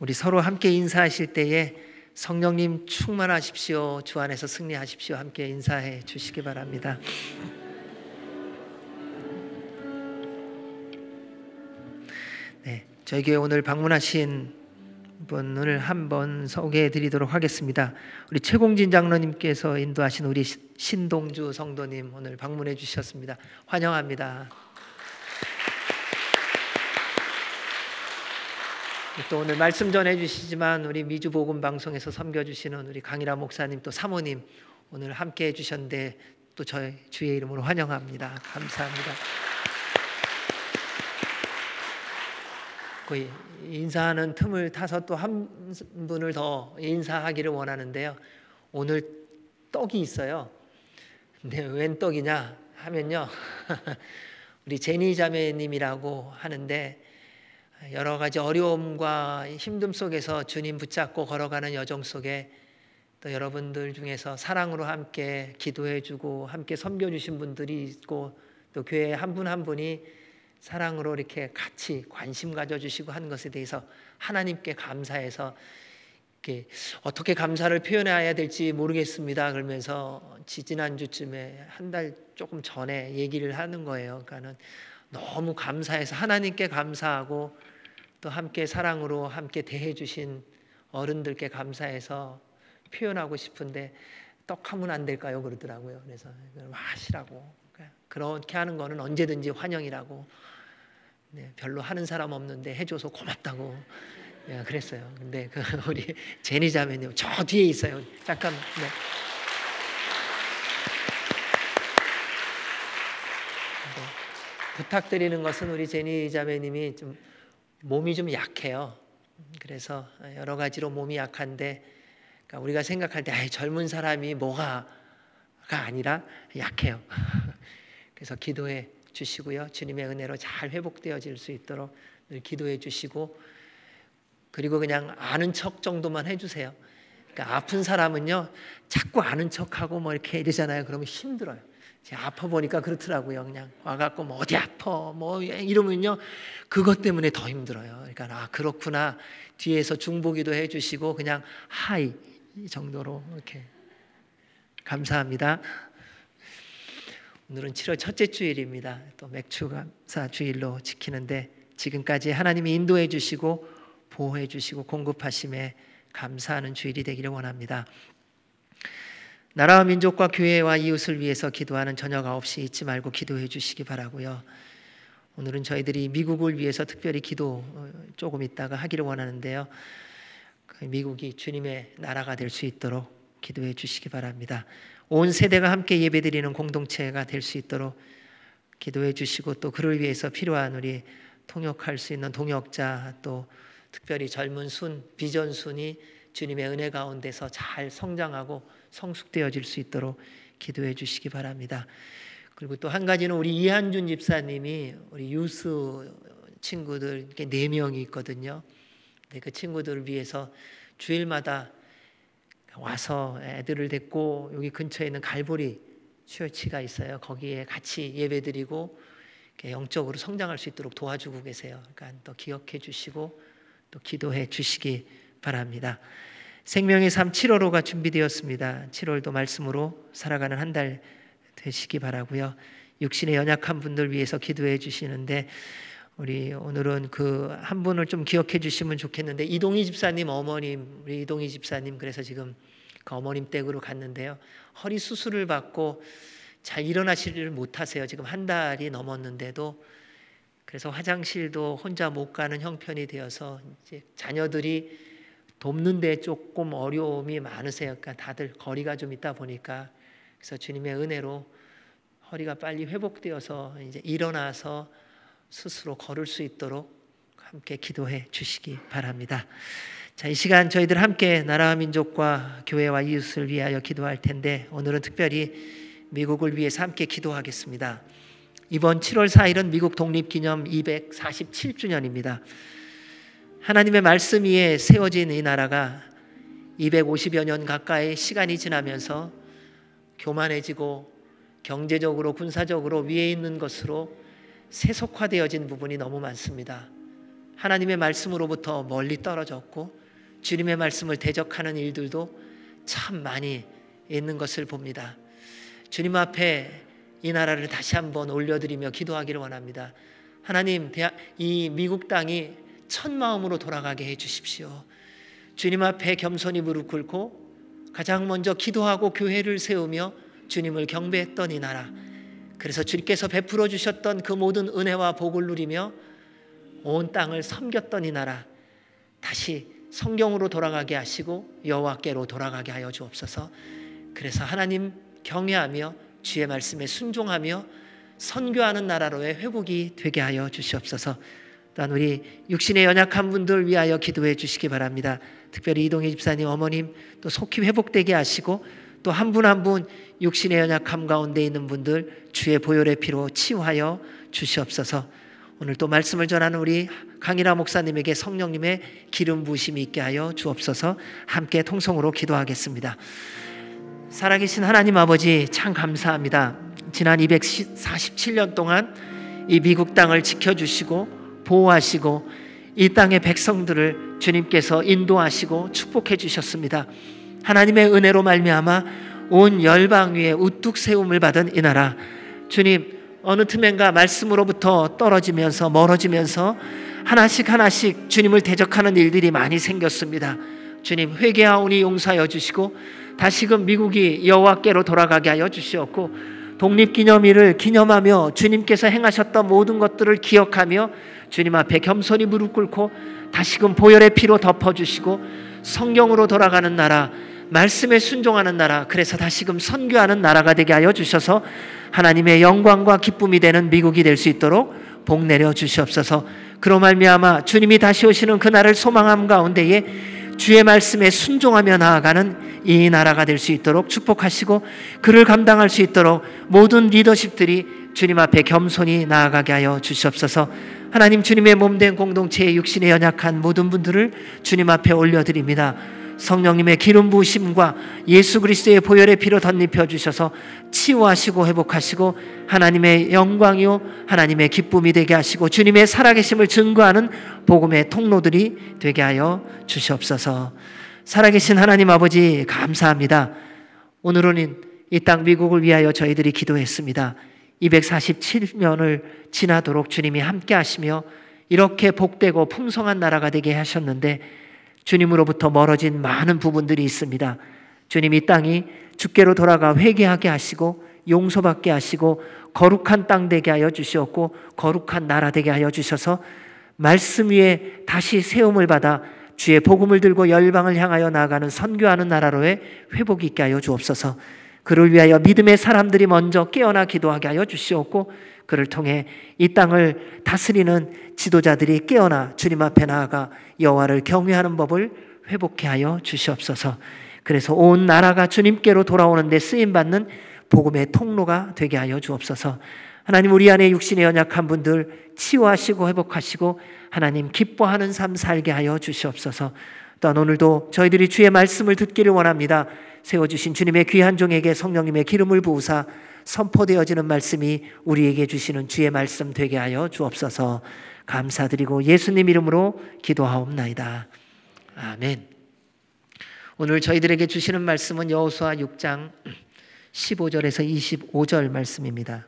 우리 서로 함께 인사하실 때에 성령님 충만하십시오, 주 안에서 승리하십시오, 함께 인사해 주시기 바랍니다. 네, 저희 교회 오늘 방문하신 분을 한번 소개해 드리도록 하겠습니다. 우리 최공진 장로님께서 인도하신 우리 신동주 성도님 오늘 방문해 주셨습니다. 환영합니다. 또 오늘 말씀 전해 주시지만 우리 미주 복음 방송에서 섬겨 주시는 우리 강일아 목사님, 또 사모님 오늘 함께 해 주셨는데 또 저희 주의 이름으로 환영합니다. 감사합니다. 거의 인사하는 틈을 타서 또 한 분을 더 인사하기를 원하는데요, 오늘 떡이 있어요. 근데 웬 떡이냐 하면요 우리 제니 자매님이라고 하는데, 여러 가지 어려움과 힘듦 속에서 주님 붙잡고 걸어가는 여정 속에 또 여러분들 중에서 사랑으로 함께 기도해주고 함께 섬겨주신 분들이 있고, 또 교회 한 분 한 분이 사랑으로 이렇게 같이 관심 가져주시고 하는 것에 대해서 하나님께 감사해서 이렇게 어떻게 감사를 표현해야 될지 모르겠습니다. 그러면서 지지난주쯤에 한 달 조금 전에 얘기를 하는 거예요. 그러니까는 너무 감사해서 하나님께 감사하고 또 함께 사랑으로 함께 대해주신 어른들께 감사해서 표현하고 싶은데 떡 하면 안 될까요? 그러더라고요. 그래서 하시라고, 그렇게 하는 거는 언제든지 환영이라고, 네, 별로 하는 사람 없는데 해줘서 고맙다고, 네, 그랬어요. 근데 우리 제니 자매님 저 뒤에 있어요. 잠깐. 네. 부탁드리는 것은 우리 제니 자매님이 좀 몸이 좀 약해요. 그래서 여러 가지로 몸이 약한데 그러니까 우리가 생각할 때 젊은 사람이 뭐가가 아니라 약해요. 그래서 기도해 주시고요. 주님의 은혜로 잘 회복되어질 수 있도록 늘 기도해 주시고, 그리고 그냥 아는 척 정도만 해주세요. 그러니까 아픈 사람은요 자꾸 아는 척하고 뭐 이렇게 이러잖아요. 그러면 힘들어요. 제가 아파 보니까 그렇더라고요. 그냥 와갖고 뭐 어디 아파 뭐 이러면요 그것 때문에 더 힘들어요. 그러니까 그렇구나, 뒤에서 중보기도 해주시고 그냥 하이 이 정도로 이렇게. 감사합니다. 오늘은 7월 첫째 주일입니다. 또 맥주 감사 주일로 지키는데 지금까지 하나님이 인도해 주시고 보호해 주시고 공급하심에 감사하는 주일이 되기를 원합니다. 나라와 민족과 교회와 이웃을 위해서 기도하는 저녁 9시 잊지 말고 기도해 주시기 바라고요. 오늘은 저희들이 미국을 위해서 특별히 기도 조금 있다가 하기를 원하는데요. 미국이 주님의 나라가 될 수 있도록 기도해 주시기 바랍니다. 온 세대가 함께 예배드리는 공동체가 될 수 있도록 기도해 주시고, 또 그를 위해서 필요한 우리 통역할 수 있는 동역자, 또 특별히 젊은 비전순이 주님의 은혜 가운데서 잘 성장하고 성숙되어질 수 있도록 기도해 주시기 바랍니다. 그리고 또 한 가지는 우리 이한준 집사님이 우리 유스 친구들 4명이 있거든요. 그 친구들을 위해서 주일마다 와서 애들을 데리고 여기 근처에 있는 갈보리 처치가 있어요. 거기에 같이 예배드리고 영적으로 성장할 수 있도록 도와주고 계세요. 그러니까 또 기억해 주시고 또 기도해 주시기 바랍니다. 생명의 삶 7월호가 준비되었습니다. 7월도 말씀으로 살아가는 한 달 되시기 바라고요. 육신의 연약한 분들 위해서 기도해 주시는데, 우리 오늘은 그 한 분을 좀 기억해 주시면 좋겠는데, 이동희 집사님 어머님, 우리 이동희 집사님, 그래서 지금 그 어머님 댁으로 갔는데요. 허리 수술을 받고 잘 일어나지를 못하세요. 지금 한 달이 넘었는데도. 그래서 화장실도 혼자 못 가는 형편이 되어서 이제 자녀들이 돕는데 조금 어려움이 많으세요. 그러니까 다들 거리가 좀 있다 보니까. 그래서 주님의 은혜로 허리가 빨리 회복되어서 이제 일어나서 스스로 걸을 수 있도록 함께 기도해 주시기 바랍니다. 자, 이 시간 저희들 함께 나라와 민족과 교회와 이웃을 위하여 기도할 텐데, 오늘은 특별히 미국을 위해서 함께 기도하겠습니다. 이번 7월 4일은 미국 독립기념 247주년입니다. 하나님의 말씀 위에 세워진 이 나라가 250여 년 가까이 시간이 지나면서 교만해지고 경제적으로 군사적으로 위에 있는 것으로 세속화되어진 부분이 너무 많습니다. 하나님의 말씀으로부터 멀리 떨어졌고 주님의 말씀을 대적하는 일들도 참 많이 있는 것을 봅니다. 주님 앞에 이 나라를 다시 한번 올려드리며 기도하기를 원합니다. 하나님, 이 미국 땅이 천 마음으로 돌아가게 해주십시오. 주님 앞에 겸손히 무릎 꿇고 가장 먼저 기도하고 교회를 세우며 주님을 경배했던 이 나라, 그래서 주님께서 베풀어 주셨던 그 모든 은혜와 복을 누리며 온 땅을 섬겼던 이 나라, 다시 성경으로 돌아가게 하시고 여호와께로 돌아가게 하여 주옵소서. 그래서 하나님 경외하며 주의 말씀에 순종하며 선교하는 나라로의 회복이 되게 하여 주시옵소서. 또한 우리 육신의 연약한 분들 위하여 기도해 주시기 바랍니다. 특별히 이동희 집사님 어머님 또 속히 회복되게 하시고, 또 한 분 한 분 육신의 연약함 가운데 있는 분들 주의 보혈의 피로 치유하여 주시옵소서. 오늘 또 말씀을 전하는 우리 강일아 목사님에게 성령님의 기름 부으심이 있게 하여 주옵소서. 함께 통성으로 기도하겠습니다. 살아계신 하나님 아버지, 참 감사합니다. 지난 247년 동안 이 미국 땅을 지켜주시고 보호하시고 이 땅의 백성들을 주님께서 인도하시고 축복해 주셨습니다. 하나님의 은혜로 말미암아 온 열방 위에 우뚝 세움을 받은 이 나라, 주님 어느 틈엔가 말씀으로부터 떨어지면서 멀어지면서 하나씩 하나씩 주님을 대적하는 일들이 많이 생겼습니다. 주님, 회개하오니 용서하여 주시고 다시금 미국이 여호와께로 돌아가게 하여 주시옵고, 독립기념일을 기념하며 주님께서 행하셨던 모든 것들을 기억하며 주님 앞에 겸손히 무릎 꿇고 다시금 보혈의 피로 덮어주시고 성경으로 돌아가는 나라, 말씀에 순종하는 나라, 그래서 다시금 선교하는 나라가 되게 하여 주셔서 하나님의 영광과 기쁨이 되는 미국이 될 수 있도록 복 내려 주시옵소서. 그로 말미암아 주님이 다시 오시는 그날을 소망함 가운데에 주의 말씀에 순종하며 나아가는 이 나라가 될 수 있도록 축복하시고, 그를 감당할 수 있도록 모든 리더십들이 주님 앞에 겸손히 나아가게 하여 주시옵소서. 하나님, 주님의 몸된 공동체의 육신에 연약한 모든 분들을 주님 앞에 올려드립니다. 성령님의 기름 부으심과 예수 그리스도의 보혈의 피로 덧입혀 주셔서 치유하시고 회복하시고 하나님의 영광이요 하나님의 기쁨이 되게 하시고 주님의 살아계심을 증거하는 복음의 통로들이 되게 하여 주시옵소서. 살아계신 하나님 아버지, 감사합니다. 오늘은 이 땅 미국을 위하여 저희들이 기도했습니다. 247년을 지나도록 주님이 함께 하시며 이렇게 복되고 풍성한 나라가 되게 하셨는데, 주님으로부터 멀어진 많은 부분들이 있습니다. 주님, 이 땅이 주께로 돌아가 회개하게 하시고 용서받게 하시고 거룩한 땅 되게 하여 주시었고 거룩한 나라 되게 하여 주셔서 말씀 위에 다시 세움을 받아 주의 복음을 들고 열방을 향하여 나아가는 선교하는 나라로의 회복이 있게 하여 주옵소서. 그를 위하여 믿음의 사람들이 먼저 깨어나 기도하게 하여 주시옵고, 그를 통해 이 땅을 다스리는 지도자들이 깨어나 주님 앞에 나아가 여호와를 경외하는 법을 회복케 하여 주시옵소서. 그래서 온 나라가 주님께로 돌아오는 데 쓰임받는 복음의 통로가 되게 하여 주옵소서. 하나님, 우리 안에 육신에 연약한 분들 치유하시고 회복하시고 하나님 기뻐하는 삶 살게 하여 주시옵소서. 또한 오늘도 저희들이 주의 말씀을 듣기를 원합니다. 세워주신 주님의 귀한 종에게 성령님의 기름을 부으사 선포되어지는 말씀이 우리에게 주시는 주의 말씀 되게 하여 주옵소서. 감사드리고 예수님 이름으로 기도하옵나이다. 아멘. 오늘 저희들에게 주시는 말씀은 여호수아 6장 15절에서 25절 말씀입니다.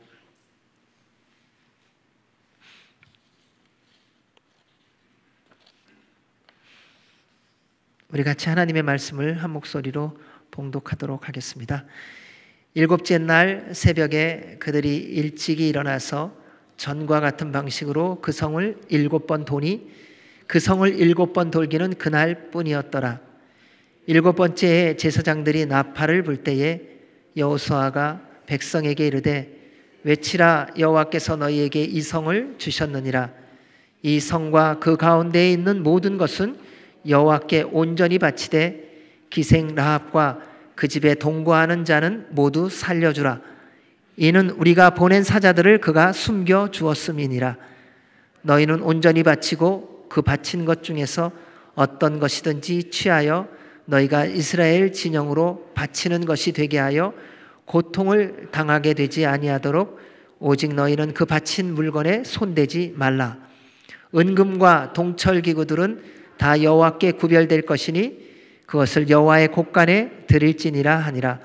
우리 같이 하나님의 말씀을 한 목소리로 봉독하도록 하겠습니다. 일곱째 날 새벽에 그들이 일찍이 일어나서 전과 같은 방식으로 그 성을 7번 도니 그 성을 7번 돌기는 그날 뿐이었더라. 7번째에 제사장들이 나팔을 불 때에 여호수아가 백성에게 이르되 외치라, 여호와께서 너희에게 이 성을 주셨느니라. 이 성과 그 가운데에 있는 모든 것은 여호와께 온전히 바치되 기생 라합과 그 집에 동거하는 자는 모두 살려주라. 이는 우리가 보낸 사자들을 그가 숨겨 주었음이니라. 너희는 온전히 바치고 그 바친 것 중에서 어떤 것이든지 취하여 너희가 이스라엘 진영으로 바치는 것이 되게 하여 고통을 당하게 되지 아니하도록 오직 너희는 그 바친 물건에 손대지 말라. 은금과 동철 기구들은 다 여호와께 구별될 것이니 그것을 여호와의 곳간에 드릴지니라 하니라.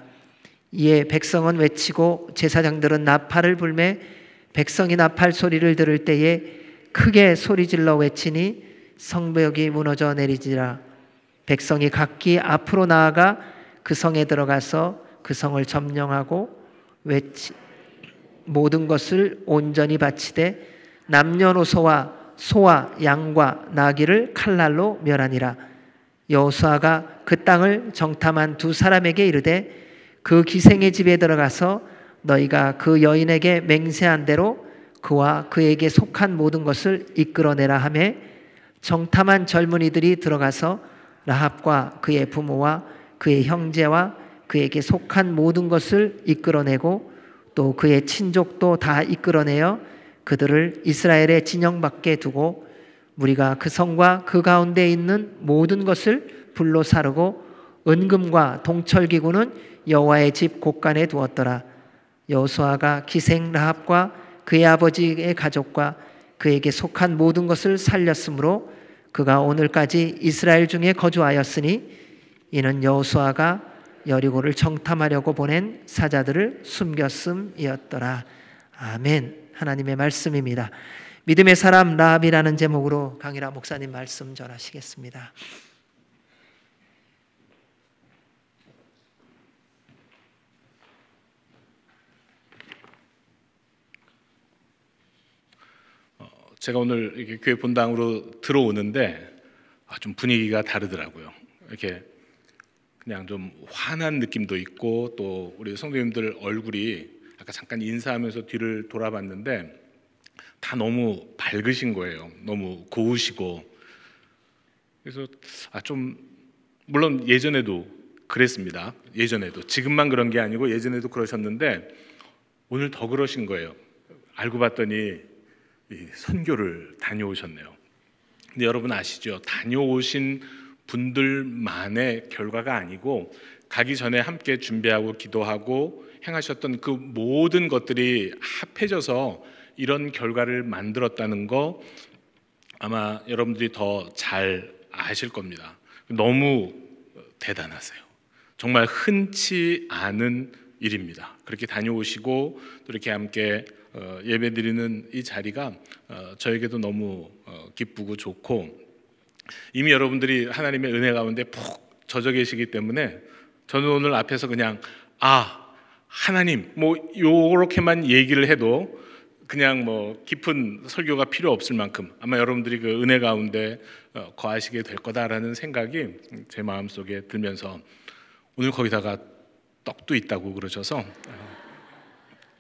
이에 백성은 외치고 제사장들은 나팔을 불매 백성이 나팔 소리를 들을 때에 크게 소리질러 외치니 성벽이 무너져 내리지라. 백성이 각기 앞으로 나아가 그 성에 들어가서 그 성을 점령하고 모든 것을 온전히 바치되 남녀노소와 소와 양과 나귀를 칼날로 멸하니라. 여호수아가 그 땅을 정탐한 두 사람에게 이르되 그 기생의 집에 들어가서 너희가 그 여인에게 맹세한 대로 그와 그에게 속한 모든 것을 이끌어내라 하매 정탐한 젊은이들이 들어가서 라합과 그의 부모와 그의 형제와 그에게 속한 모든 것을 이끌어내고 또 그의 친족도 다 이끌어내어 그들을 이스라엘의 진영 밖에 두고 무리가 그 성과 그 가운데 있는 모든 것을 불로 사르고 은금과 동철기구는 여호와의 집 곳간에 두었더라. 여호수아가 기생 라합과 그의 아버지의 가족과 그에게 속한 모든 것을 살렸으므로 그가 오늘까지 이스라엘 중에 거주하였으니 이는 여호수아가 여리고를 정탐하려고 보낸 사자들을 숨겼음이었더라. 아멘. 하나님의 말씀입니다. 믿음의 사람 라합이라는 제목으로 강일아 목사님 말씀 전하시겠습니다. 제가 오늘 이렇게 교회 본당으로 들어오는데 좀 분위기가 다르더라고요. 이렇게 그냥 좀 환한 느낌도 있고 또 우리 성도님들 얼굴이 아까 잠깐 인사하면서 뒤를 돌아봤는데 다 너무 밝으신 거예요. 너무 고우시고 그래서 좀 물론 예전에도 그랬습니다. 예전에도, 지금만 그런 게 아니고 예전에도 그러셨는데 오늘 더 그러신 거예요. 알고 봤더니 선교를 다녀오셨네요. 근데 여러분 아시죠? 다녀오신 분들만의 결과가 아니고 가기 전에 함께 준비하고 기도하고 행하셨던 그 모든 것들이 합해져서 이런 결과를 만들었다는 거 아마 여러분들이 더 잘 아실 겁니다. 너무 대단하세요. 정말 흔치 않은 일입니다. 그렇게 다녀오시고 또 이렇게 함께 예배드리는 이 자리가 저에게도 너무 기쁘고 좋고, 이미 여러분들이 하나님의 은혜 가운데 푹 젖어 계시기 때문에 저는 오늘 앞에서 그냥 하나님 뭐 요렇게만 얘기를 해도 그냥 뭐 깊은 설교가 필요 없을 만큼 아마 여러분들이 그 은혜 가운데 거하시게 될 거다라는 생각이 제 마음속에 들면서, 오늘 거기다가 떡도 있다고 그러셔서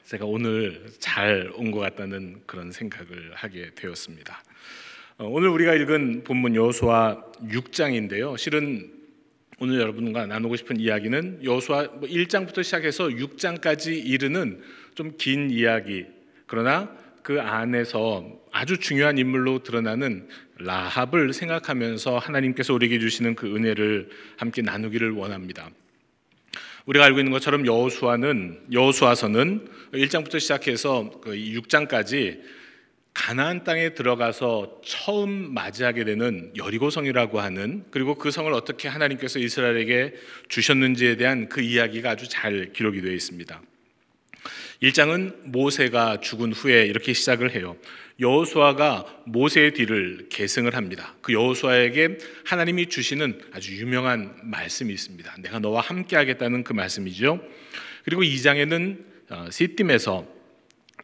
제가 오늘 잘 온 것 같다는 그런 생각을 하게 되었습니다. 오늘 우리가 읽은 본문 여호수아 6장인데요. 실은 오늘 여러분과 나누고 싶은 이야기는 여호수아 1장부터 시작해서 6장까지 이르는 좀 긴 이야기, 그러나 그 안에서 아주 중요한 인물로 드러나는 라합을 생각하면서 하나님께서 우리에게 주시는 그 은혜를 함께 나누기를 원합니다. 우리가 알고 있는 것처럼 여호수아서는 1장부터 시작해서 6장까지 가나안 땅에 들어가서 처음 맞이하게 되는 여리고성이라고 하는, 그리고 그 성을 어떻게 하나님께서 이스라엘에게 주셨는지에 대한 그 이야기가 아주 잘 기록이 되어 있습니다. 1장은 모세가 죽은 후에 이렇게 시작을 해요. 여호수아가 모세의 뒤를 계승을 합니다. 그 여호수아에게 하나님이 주시는 아주 유명한 말씀이 있습니다. 내가 너와 함께 하겠다는 그 말씀이죠. 그리고 2장에는 시딤에서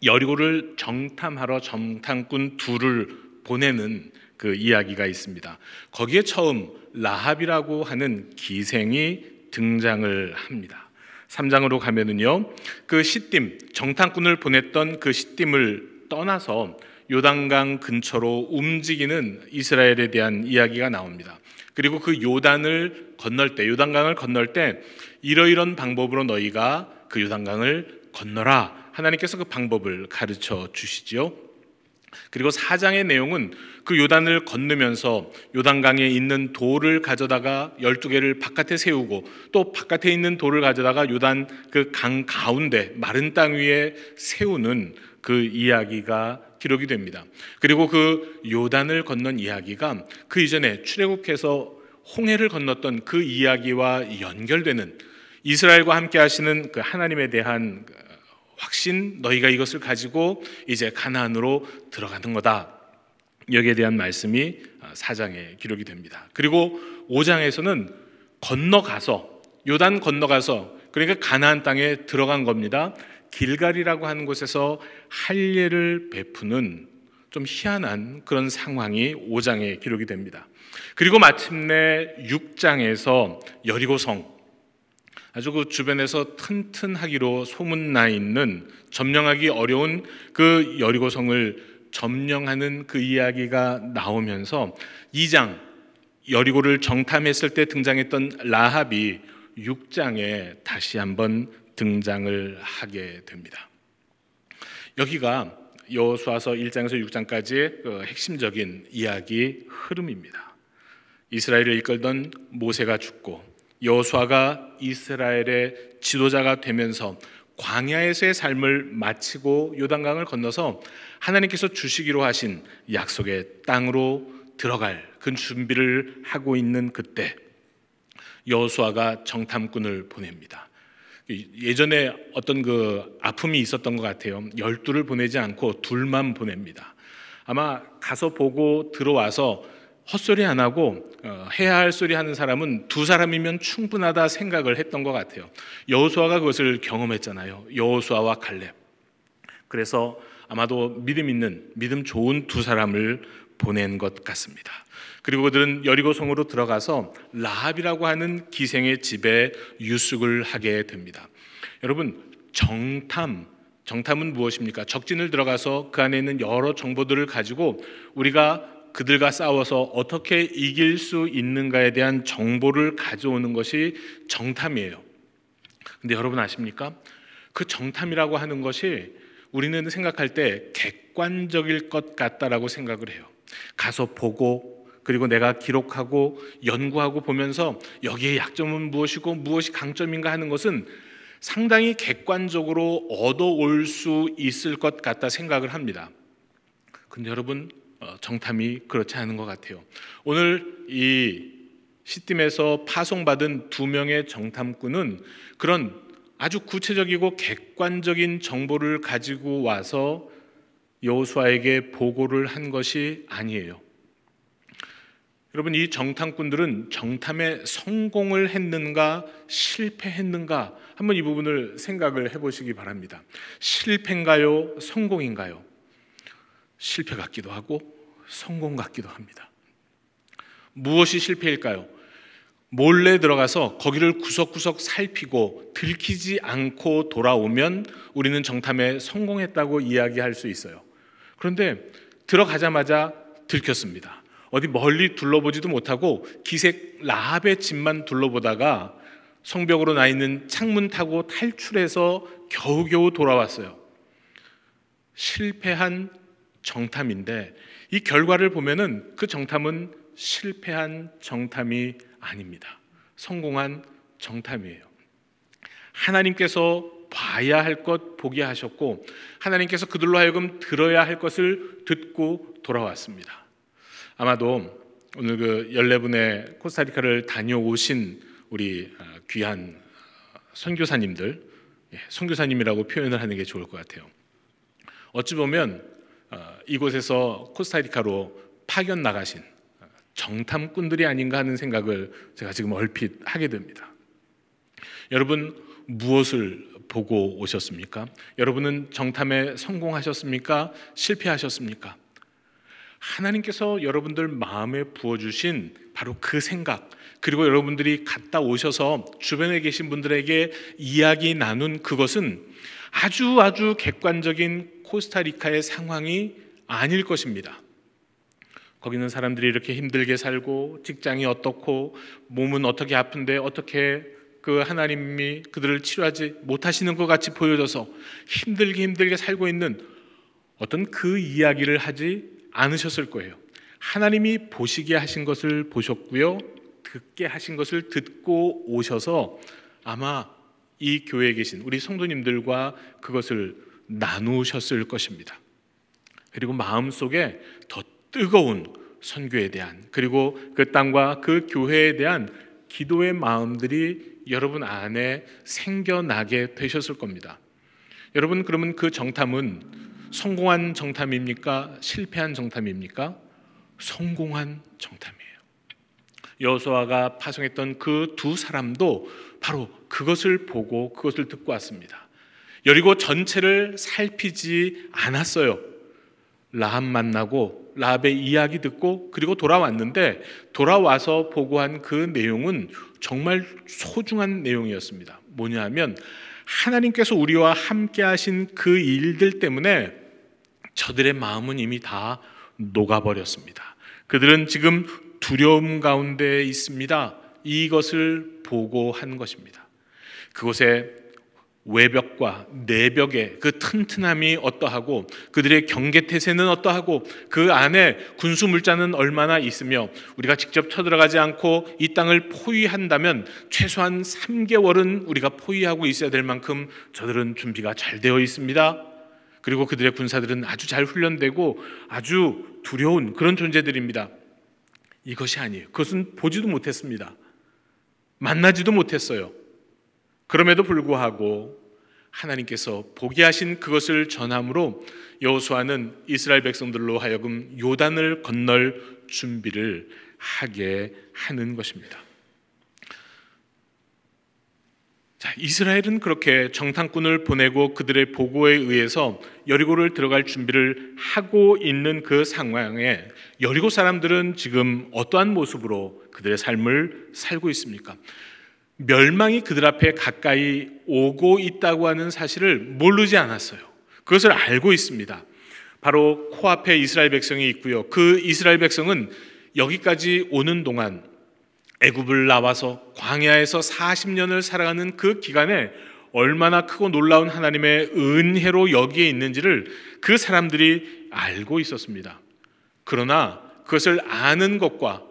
여리고를 정탐하러 정탐꾼 둘을 보내는 그 이야기가 있습니다. 거기에 처음 라합이라고 하는 기생이 등장을 합니다. 3장으로 가면은요, 그 시딤, 정탐꾼을 보냈던 그 시딤을 떠나서 요단강 근처로 움직이는 이스라엘에 대한 이야기가 나옵니다. 그리고 그 요단강을 건널 때 이러이런 방법으로 너희가 그 요단강을 건너라, 하나님께서 그 방법을 가르쳐 주시죠. 그리고 4장의 내용은 그 요단을 건너면서 요단강에 있는 돌을 가져다가 12개를 바깥에 세우고, 또 바깥에 있는 돌을 가져다가 요단 그 강 가운데 마른 땅 위에 세우는 그 이야기가 기록이 됩니다. 그리고 그 요단을 건넌 이야기가 그 이전에 출애굽해서 홍해를 건넜던 그 이야기와 연결되는, 이스라엘과 함께 하시는 그 하나님에 대한 확신, 너희가 이것을 가지고 이제 가나안으로 들어가는 거다, 여기에 대한 말씀이 4장에 기록이 됩니다. 그리고 5장에서는 요단 건너가서 그러니까 가나안 땅에 들어간 겁니다. 길갈이라고 하는 곳에서 할례를 베푸는 좀 희한한 그런 상황이 5장에 기록이 됩니다. 그리고 마침내 6장에서 여리고성, 아주 그 주변에서 튼튼하기로 소문나 있는 점령하기 어려운 그 여리고성을 점령하는 그 이야기가 나오면서 2장 여리고를 정탐했을 때 등장했던 라합이 6장에 다시 한번 등장을 하게 됩니다. 여기가 여호수아서 1장에서 6장까지의 그 핵심적인 이야기 흐름입니다. 이스라엘을 이끌던 모세가 죽고 여호수아가 이스라엘의 지도자가 되면서 광야에서의 삶을 마치고 요단강을 건너서 하나님께서 주시기로 하신 약속의 땅으로 들어갈 그 준비를 하고 있는 그때 여호수아가 정탐꾼을 보냅니다. 예전에 어떤 그 아픔이 있었던 것 같아요. 12를 보내지 않고 2만 보냅니다. 아마 가서 보고 들어와서 헛소리 안 하고 해야 할 소리 하는 사람은 2사람이면 충분하다 생각을 했던 것 같아요. 여호수아가 그것을 경험했잖아요. 여호수아와 갈렙. 그래서 아마도 믿음 좋은 2사람을 보낸 것 같습니다. 그리고 그들은 여리고성으로 들어가서 라합이라고 하는 기생의 집에 유숙을 하게 됩니다. 여러분, 정탐은 무엇입니까? 적진을 들어가서 그 안에 있는 여러 정보들을 가지고 우리가 그들과 싸워서 어떻게 이길 수 있는가에 대한 정보를 가져오는 것이 정탐이에요. 근데 여러분 아십니까? 그 정탐이라고 하는 것이 우리는 생각할 때 객관적일 것 같다라고 생각을 해요. 가서 보고 그리고 내가 기록하고 연구하고 보면서 여기에 약점은 무엇이고 무엇이 강점인가 하는 것은 상당히 객관적으로 얻어올 수 있을 것 같다 생각을 합니다. 근데 여러분 정탐이 그렇지 않은 것 같아요. 오늘 이 시딤에서 파송받은 2명의 정탐꾼은 그런 아주 구체적이고 객관적인 정보를 가지고 와서 여호수아에게 보고를 한 것이 아니에요. 여러분, 이 정탐꾼들은 정탐에 성공을 했는가 실패했는가 한번 이 부분을 생각을 해보시기 바랍니다. 실패인가요? 성공인가요? 실패 같기도 하고 성공 같기도 합니다. 무엇이 실패일까요? 몰래 들어가서 거기를 구석구석 살피고 들키지 않고 돌아오면 우리는 정탐에 성공했다고 이야기할 수 있어요. 그런데 들어가자마자 들켰습니다. 어디 멀리 둘러보지도 못하고 기색 라합의 집만 둘러보다가 성벽으로 나 있는 창문 타고 탈출해서 겨우겨우 돌아왔어요. 실패한 정탐인데 이 결과를 보면은 그 정탐은 실패한 정탐이 아닙니다. 성공한 정탐이에요. 하나님께서 봐야 할 것 보게 하셨고 하나님께서 그들로 하여금 들어야 할 것을 듣고 돌아왔습니다. 아마도 오늘 그 14분의 코스타리카를 다녀오신 우리 귀한 선교사님들, 선교사님이라고 표현을 하는 게 좋을 것 같아요. 어찌 보면 이곳에서 코스타리카로 파견 나가신 정탐꾼들이 아닌가 하는 생각을 제가 지금 얼핏 하게 됩니다. 여러분, 무엇을 보고 오셨습니까? 여러분은 정탐에 성공하셨습니까? 실패하셨습니까? 하나님께서 여러분들 마음에 부어주신 바로 그 생각, 그리고 여러분들이 갔다 오셔서 주변에 계신 분들에게 이야기 나눈 그것은 아주 객관적인 코스타리카의 상황이 아닐 것입니다. 거기는 사람들이 이렇게 힘들게 살고 직장이 어떻고 몸은 어떻게 아픈데 어떻게 그 하나님이 그들을 치료하지 못하시는 것 같이 보여져서 힘들게 살고 있는 어떤 그 이야기를 하지 않으셨을 거예요. 하나님이 보시게 하신 것을 보셨고요, 듣게 하신 것을 듣고 오셔서 아마 이 교회에 계신 우리 성도님들과 그것을 나누셨을 것입니다. 그리고 마음속에 더 뜨거운 선교에 대한, 그리고 그 땅과 그 교회에 대한 기도의 마음들이 여러분 안에 생겨나게 되셨을 겁니다. 여러분, 그러면 그 정탐은 성공한 정탐입니까? 실패한 정탐입니까? 성공한 정탐이에요. 여호수아가 파송했던 그 2 사람도 바로 그것을 보고 그것을 듣고 왔습니다. 여리고 전체를 살피지 않았어요. 라합 만나고 라합의 이야기 듣고 그리고 돌아왔는데, 돌아와서 보고한 그 내용은 정말 소중한 내용이었습니다. 뭐냐 하면 하나님께서 우리와 함께 하신 그 일들 때문에 저들의 마음은 이미 다 녹아버렸습니다. 그들은 지금 두려움 가운데 있습니다. 이것을 보고 한 것입니다. 그곳에 외벽과 내벽의 그 튼튼함이 어떠하고 그들의 경계태세는 어떠하고 그 안에 군수물자는 얼마나 있으며 우리가 직접 쳐들어가지 않고 이 땅을 포위한다면 최소한 3개월은 우리가 포위하고 있어야 될 만큼 저들은 준비가 잘 되어 있습니다. 그리고 그들의 군사들은 아주 잘 훈련되고 아주 두려운 그런 존재들입니다. 이것이 아니에요. 그것은 보지도 못했습니다. 만나지도 못했어요. 그럼에도 불구하고 하나님께서 보게 하신 그것을 전함으로 여호수아는 이스라엘 백성들로 하여금 요단을 건널 준비를 하게 하는 것입니다. 자, 이스라엘은 그렇게 정탐꾼을 보내고 그들의 보고에 의해서 여리고를 들어갈 준비를 하고 있는 그 상황에 여리고 사람들은 지금 어떠한 모습으로 그들의 삶을 살고 있습니까? 멸망이 그들 앞에 가까이 오고 있다고 하는 사실을 모르지 않았어요. 그것을 알고 있습니다. 바로 코앞에 이스라엘 백성이 있고요. 그 이스라엘 백성은 여기까지 오는 동안 애굽을 나와서 광야에서 40년을 살아가는 그 기간에 얼마나 크고 놀라운 하나님의 은혜로 여기에 있는지를 그 사람들이 알고 있었습니다. 그러나 그것을 아는 것과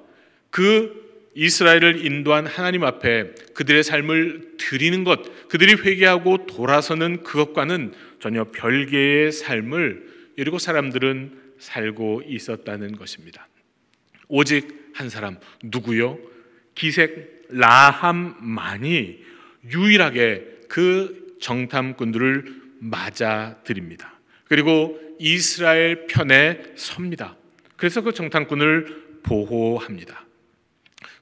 그 이스라엘을 인도한 하나님 앞에 그들의 삶을 드리는 것, 그들이 회개하고 돌아서는 그것과는 전혀 별개의 삶을 여리고 사람들은 살고 있었다는 것입니다. 오직 한 사람, 누구요? 기색 라합만이 유일하게 그 정탐꾼들을 맞아들입니다. 그리고 이스라엘 편에 섭니다. 그래서 그 정탐꾼을 보호합니다.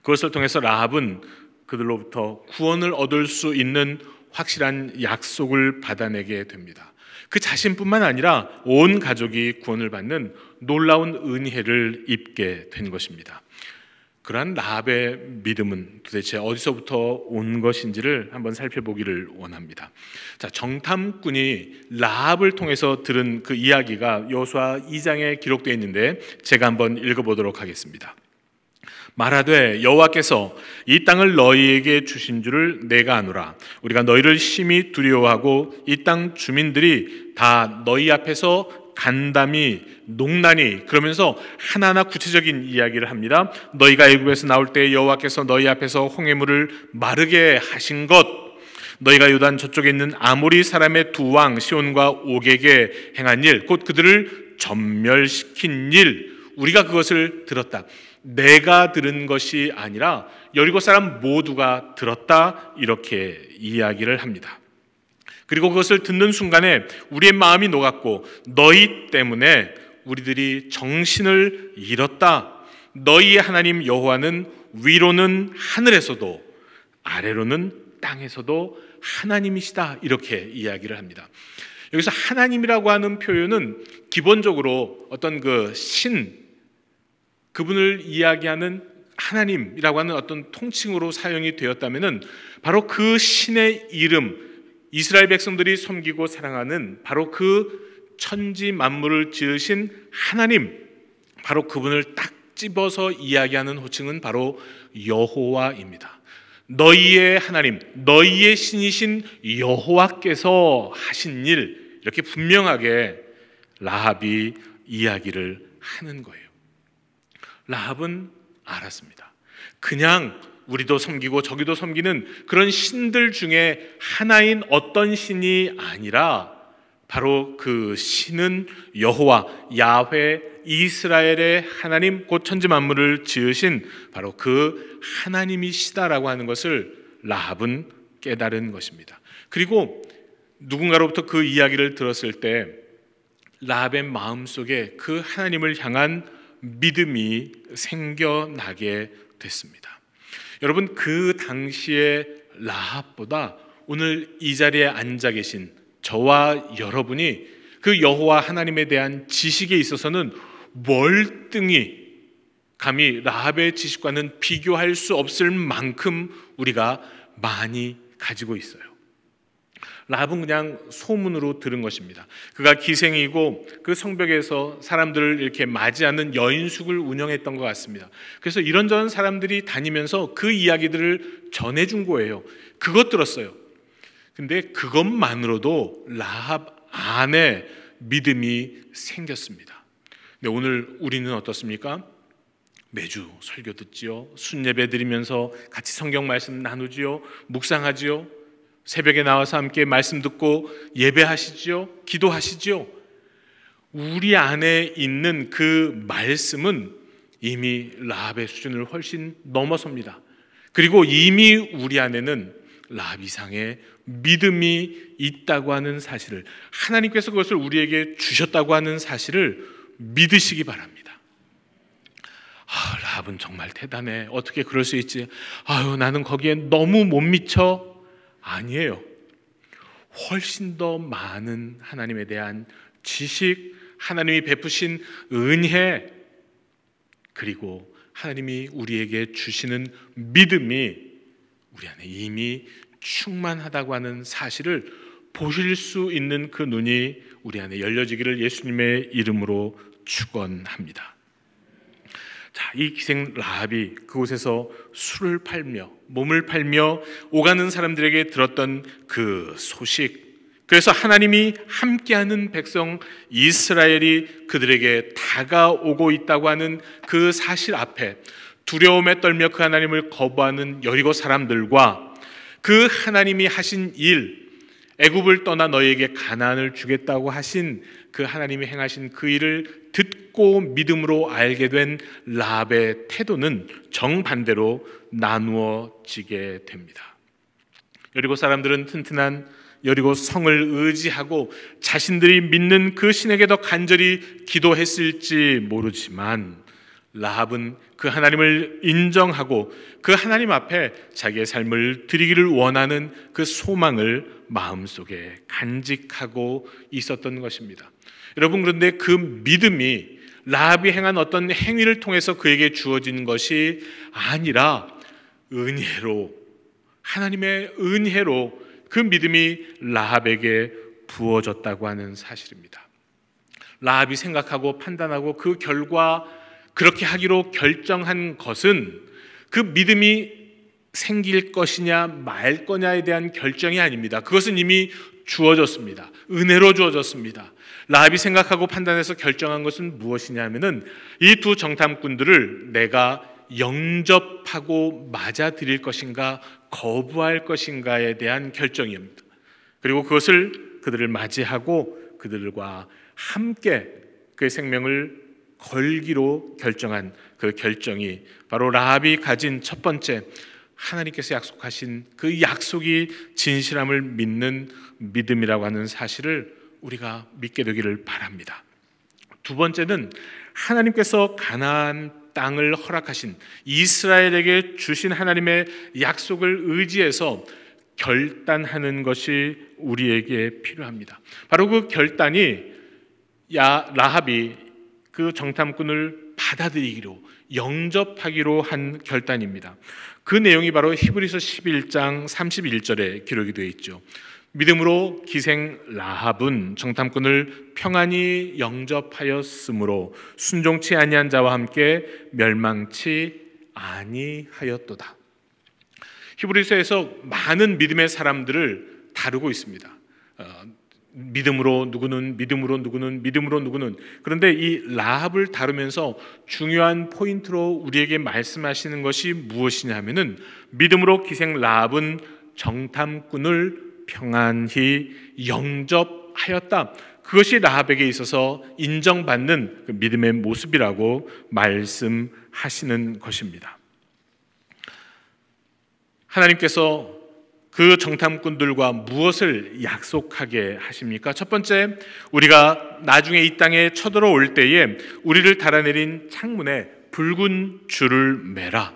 그것을 통해서 라합은 그들로부터 구원을 얻을 수 있는 확실한 약속을 받아내게 됩니다. 그 자신뿐만 아니라 온 가족이 구원을 받는 놀라운 은혜를 입게 된 것입니다. 그러한 라합의 믿음은 도대체 어디서부터 온 것인지를 한번 살펴보기를 원합니다. 자, 정탐꾼이 라합을 통해서 들은 그 이야기가 여호수아 2장에 기록되어 있는데 제가 한번 읽어보도록 하겠습니다. 말하되 여호와께서 이 땅을 너희에게 주신 줄을 내가 아노라. 우리가 너희를 심히 두려워하고 이 땅 주민들이 다 너희 앞에서 간담이 농나니, 그러면서 하나하나 구체적인 이야기를 합니다. 너희가 애굽에서 나올 때 여호와께서 너희 앞에서 홍해물을 마르게 하신 것, 너희가 요단 저쪽에 있는 아모리 사람의 두 왕 시온과 옥에게 행한 일, 곧 그들을 전멸시킨 일, 우리가 그것을 들었다. 내가 들은 것이 아니라 여리고 사람 모두가 들었다, 이렇게 이야기를 합니다. 그리고 그것을 듣는 순간에 우리의 마음이 녹았고 너희 때문에 우리들이 정신을 잃었다. 너희의 하나님 여호와는 위로는 하늘에서도 아래로는 땅에서도 하나님이시다, 이렇게 이야기를 합니다. 여기서 하나님이라고 하는 표현은 기본적으로 어떤 그 신, 그분을 이야기하는 하나님이라고 하는 어떤 통칭으로 사용이 되었다면은 바로 그 신의 이름, 이스라엘 백성들이 섬기고 사랑하는 바로 그 천지 만물을 지으신 하나님, 바로 그분을 딱 집어서 이야기하는 호칭은 바로 여호와입니다. 너희의 하나님, 너희의 신이신 여호와께서 하신 일, 이렇게 분명하게 라합이 이야기를 하는 거예요. 라합은 알았습니다. 그냥 우리도 섬기고 저기도 섬기는 그런 신들 중에 하나인 어떤 신이 아니라 바로 그 신은 여호와, 야훼, 이스라엘의 하나님, 곧 천지 만물을 지으신 바로 그 하나님이시다라고 하는 것을 라합은 깨달은 것입니다. 그리고 누군가로부터 그 이야기를 들었을 때 라합의 마음속에 그 하나님을 향한 믿음이 생겨나게 됐습니다. 여러분, 그 당시의 라합보다 오늘 이 자리에 앉아 계신 저와 여러분이 그 여호와 하나님에 대한 지식에 있어서는 월등히 감히 라합의 지식과는 비교할 수 없을 만큼 우리가 많이 가지고 있어요. 라합은 그냥 소문으로 들은 것입니다. 그가 기생이고 그 성벽에서 사람들을 이렇게 맞이하는 여인숙을 운영했던 것 같습니다. 그래서 이런저런 사람들이 다니면서 그 이야기들을 전해준 거예요. 그것 들었어요. 근데 그것만으로도 라합 안에 믿음이 생겼습니다. 근데 오늘 우리는 어떻습니까? 매주 설교 듣지요, 순예배 드리면서 같이 성경 말씀 나누지요, 묵상하지요, 새벽에 나와서 함께 말씀 듣고 예배하시지요, 기도하시지요. 우리 안에 있는 그 말씀은 이미 라합의 수준을 훨씬 넘어섭니다. 그리고 이미 우리 안에는 라합 이상의 믿음이 있다고 하는 사실을, 하나님께서 그것을 우리에게 주셨다고 하는 사실을 믿으시기 바랍니다. 라합은 정말 대단해, 어떻게 그럴 수 있지, 나는 거기에 너무 못 미쳐. 아니에요. 훨씬 더 많은 하나님에 대한 지식, 하나님이 베푸신 은혜, 그리고 하나님이 우리에게 주시는 믿음이 우리 안에 이미 충만하다고 하는 사실을 보실 수 있는 그 눈이 우리 안에 열려지기를 예수님의 이름으로 축원합니다. 자, 이 기생 라합이 그곳에서 술을 팔며 몸을 팔며 오가는 사람들에게 들었던 그 소식, 그래서 하나님이 함께하는 백성 이스라엘이 그들에게 다가오고 있다고 하는 그 사실 앞에 두려움에 떨며 그 하나님을 거부하는 여리고 사람들과 그 하나님이 하신 일, 애굽을 떠나 너희에게 가나안을 주겠다고 하신 그 하나님이 행하신 그 일을 듣고 믿음으로 알게 된 라합의 태도는 정반대로 나누어지게 됩니다. 여리고 사람들은 튼튼한 여리고 성을 의지하고 자신들이 믿는 그 신에게 더 간절히 기도했을지 모르지만 라합은 그 하나님을 인정하고 그 하나님 앞에 자기의 삶을 드리기를 원하는 그 소망을 마음속에 간직하고 있었던 것입니다. 여러분, 그런데 그 믿음이 라합이 행한 어떤 행위를 통해서 그에게 주어진 것이 아니라 은혜로, 하나님의 은혜로 그 믿음이 라합에게 부어졌다고 하는 사실입니다. 라합이 생각하고 판단하고 그 결과 그렇게 하기로 결정한 것은 그 믿음이 생길 것이냐 말 거냐에 대한 결정이 아닙니다. 그것은 이미 주어졌습니다. 은혜로 주어졌습니다. 라합이 생각하고 판단해서 결정한 것은 무엇이냐면은 이 두 정탐꾼들을 내가 영접하고 맞아들일 것인가 거부할 것인가에 대한 결정입니다. 그리고 그것을 그들을 맞이하고 그들과 함께 그의 생명을 걸기로 결정한 그 결정이 바로 라합이 가진 첫 번째, 하나님께서 약속하신 그 약속이 진실함을 믿는 믿음이라고 하는 사실을 우리가 믿게 되기를 바랍니다. 두 번째는 하나님께서 가나안 땅을 허락하신, 이스라엘에게 주신 하나님의 약속을 의지해서 결단하는 것이 우리에게 필요합니다. 바로 그 결단이 라합이 그 정탐꾼을 받아들이기로, 영접하기로 한 결단입니다. 그 내용이 바로 히브리서 11장 31절에 기록이 되어 있죠. 믿음으로 기생 라합은 정탐꾼을 평안히 영접하였으므로 순종치 아니한 자와 함께 멸망치 아니하였도다. 히브리서에서 많은 믿음의 사람들을 다루고 있습니다. 믿음으로 누구는, 믿음으로 누구는, 믿음으로 누구는. 그런데 이 라합을 다루면서 중요한 포인트로 우리에게 말씀하시는 것이 무엇이냐면은 믿음으로 기생 라합은 정탐꾼을 평안히 영접하였다. 그것이 라합에게 있어서 인정받는 그 믿음의 모습이라고 말씀하시는 것입니다. 하나님께서 그 정탐꾼들과 무엇을 약속하게 하십니까? 첫 번째, 우리가 나중에 이 땅에 쳐들어올 때에 우리를 달아내린 창문에 붉은 줄을 매라.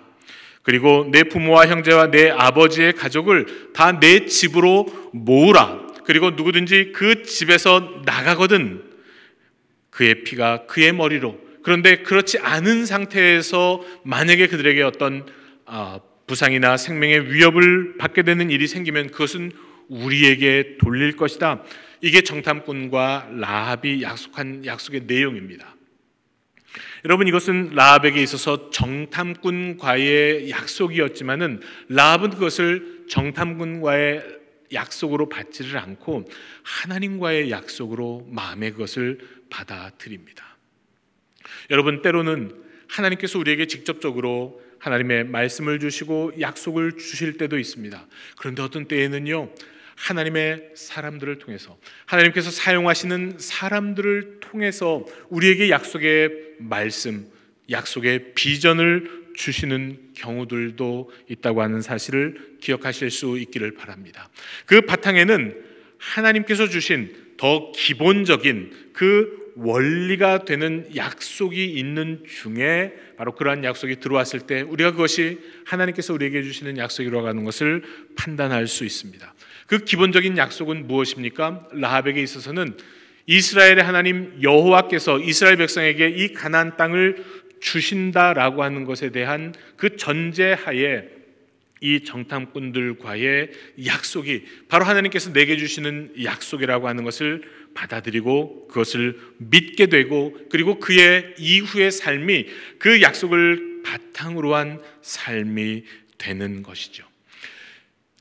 그리고 내 부모와 형제와 내 아버지의 가족을 다 내 집으로 모으라. 그리고 누구든지 그 집에서 나가거든 그의 피가 그의 머리로. 그런데 그렇지 않은 상태에서 만약에 그들에게 어떤 부상이나 생명의 위협을 받게 되는 일이 생기면 그것은 우리에게 돌릴 것이다. 이게 정탐꾼과 라합이 약속한 약속의 내용입니다. 여러분, 이것은 라합에게 있어서 정탐꾼과의 약속이었지만은 라합은 그것을 정탐꾼과의 약속으로 받지를 않고 하나님과의 약속으로 마음에 그것을 받아들입니다. 여러분, 때로는 하나님께서 우리에게 직접적으로 하나님의 말씀을 주시고 약속을 주실 때도 있습니다. 그런데 어떤 때에는요, 하나님의 사람들을 통해서, 하나님께서 사용하시는 사람들을 통해서 우리에게 약속의 말씀, 약속의 비전을 주시는 경우들도 있다고 하는 사실을 기억하실 수 있기를 바랍니다. 그 바탕에는 하나님께서 주신 더 기본적인 그 원리가 되는 약속이 있는 중에 바로 그러한 약속이 들어왔을 때 우리가 그것이 하나님께서 우리에게 주시는 약속이라고 하는 것을 판단할 수 있습니다. 그 기본적인 약속은 무엇입니까? 라합에게 있어서는 이스라엘의 하나님 여호와께서 이스라엘 백성에게 이 가나안 땅을 주신다라고 하는 것에 대한 그 전제하에 이 정탐꾼들과의 약속이 바로 하나님께서 내게 주시는 약속이라고 하는 것을 받아들이고 그것을 믿게 되고, 그리고 그의 이후의 삶이 그 약속을 바탕으로 한 삶이 되는 것이죠.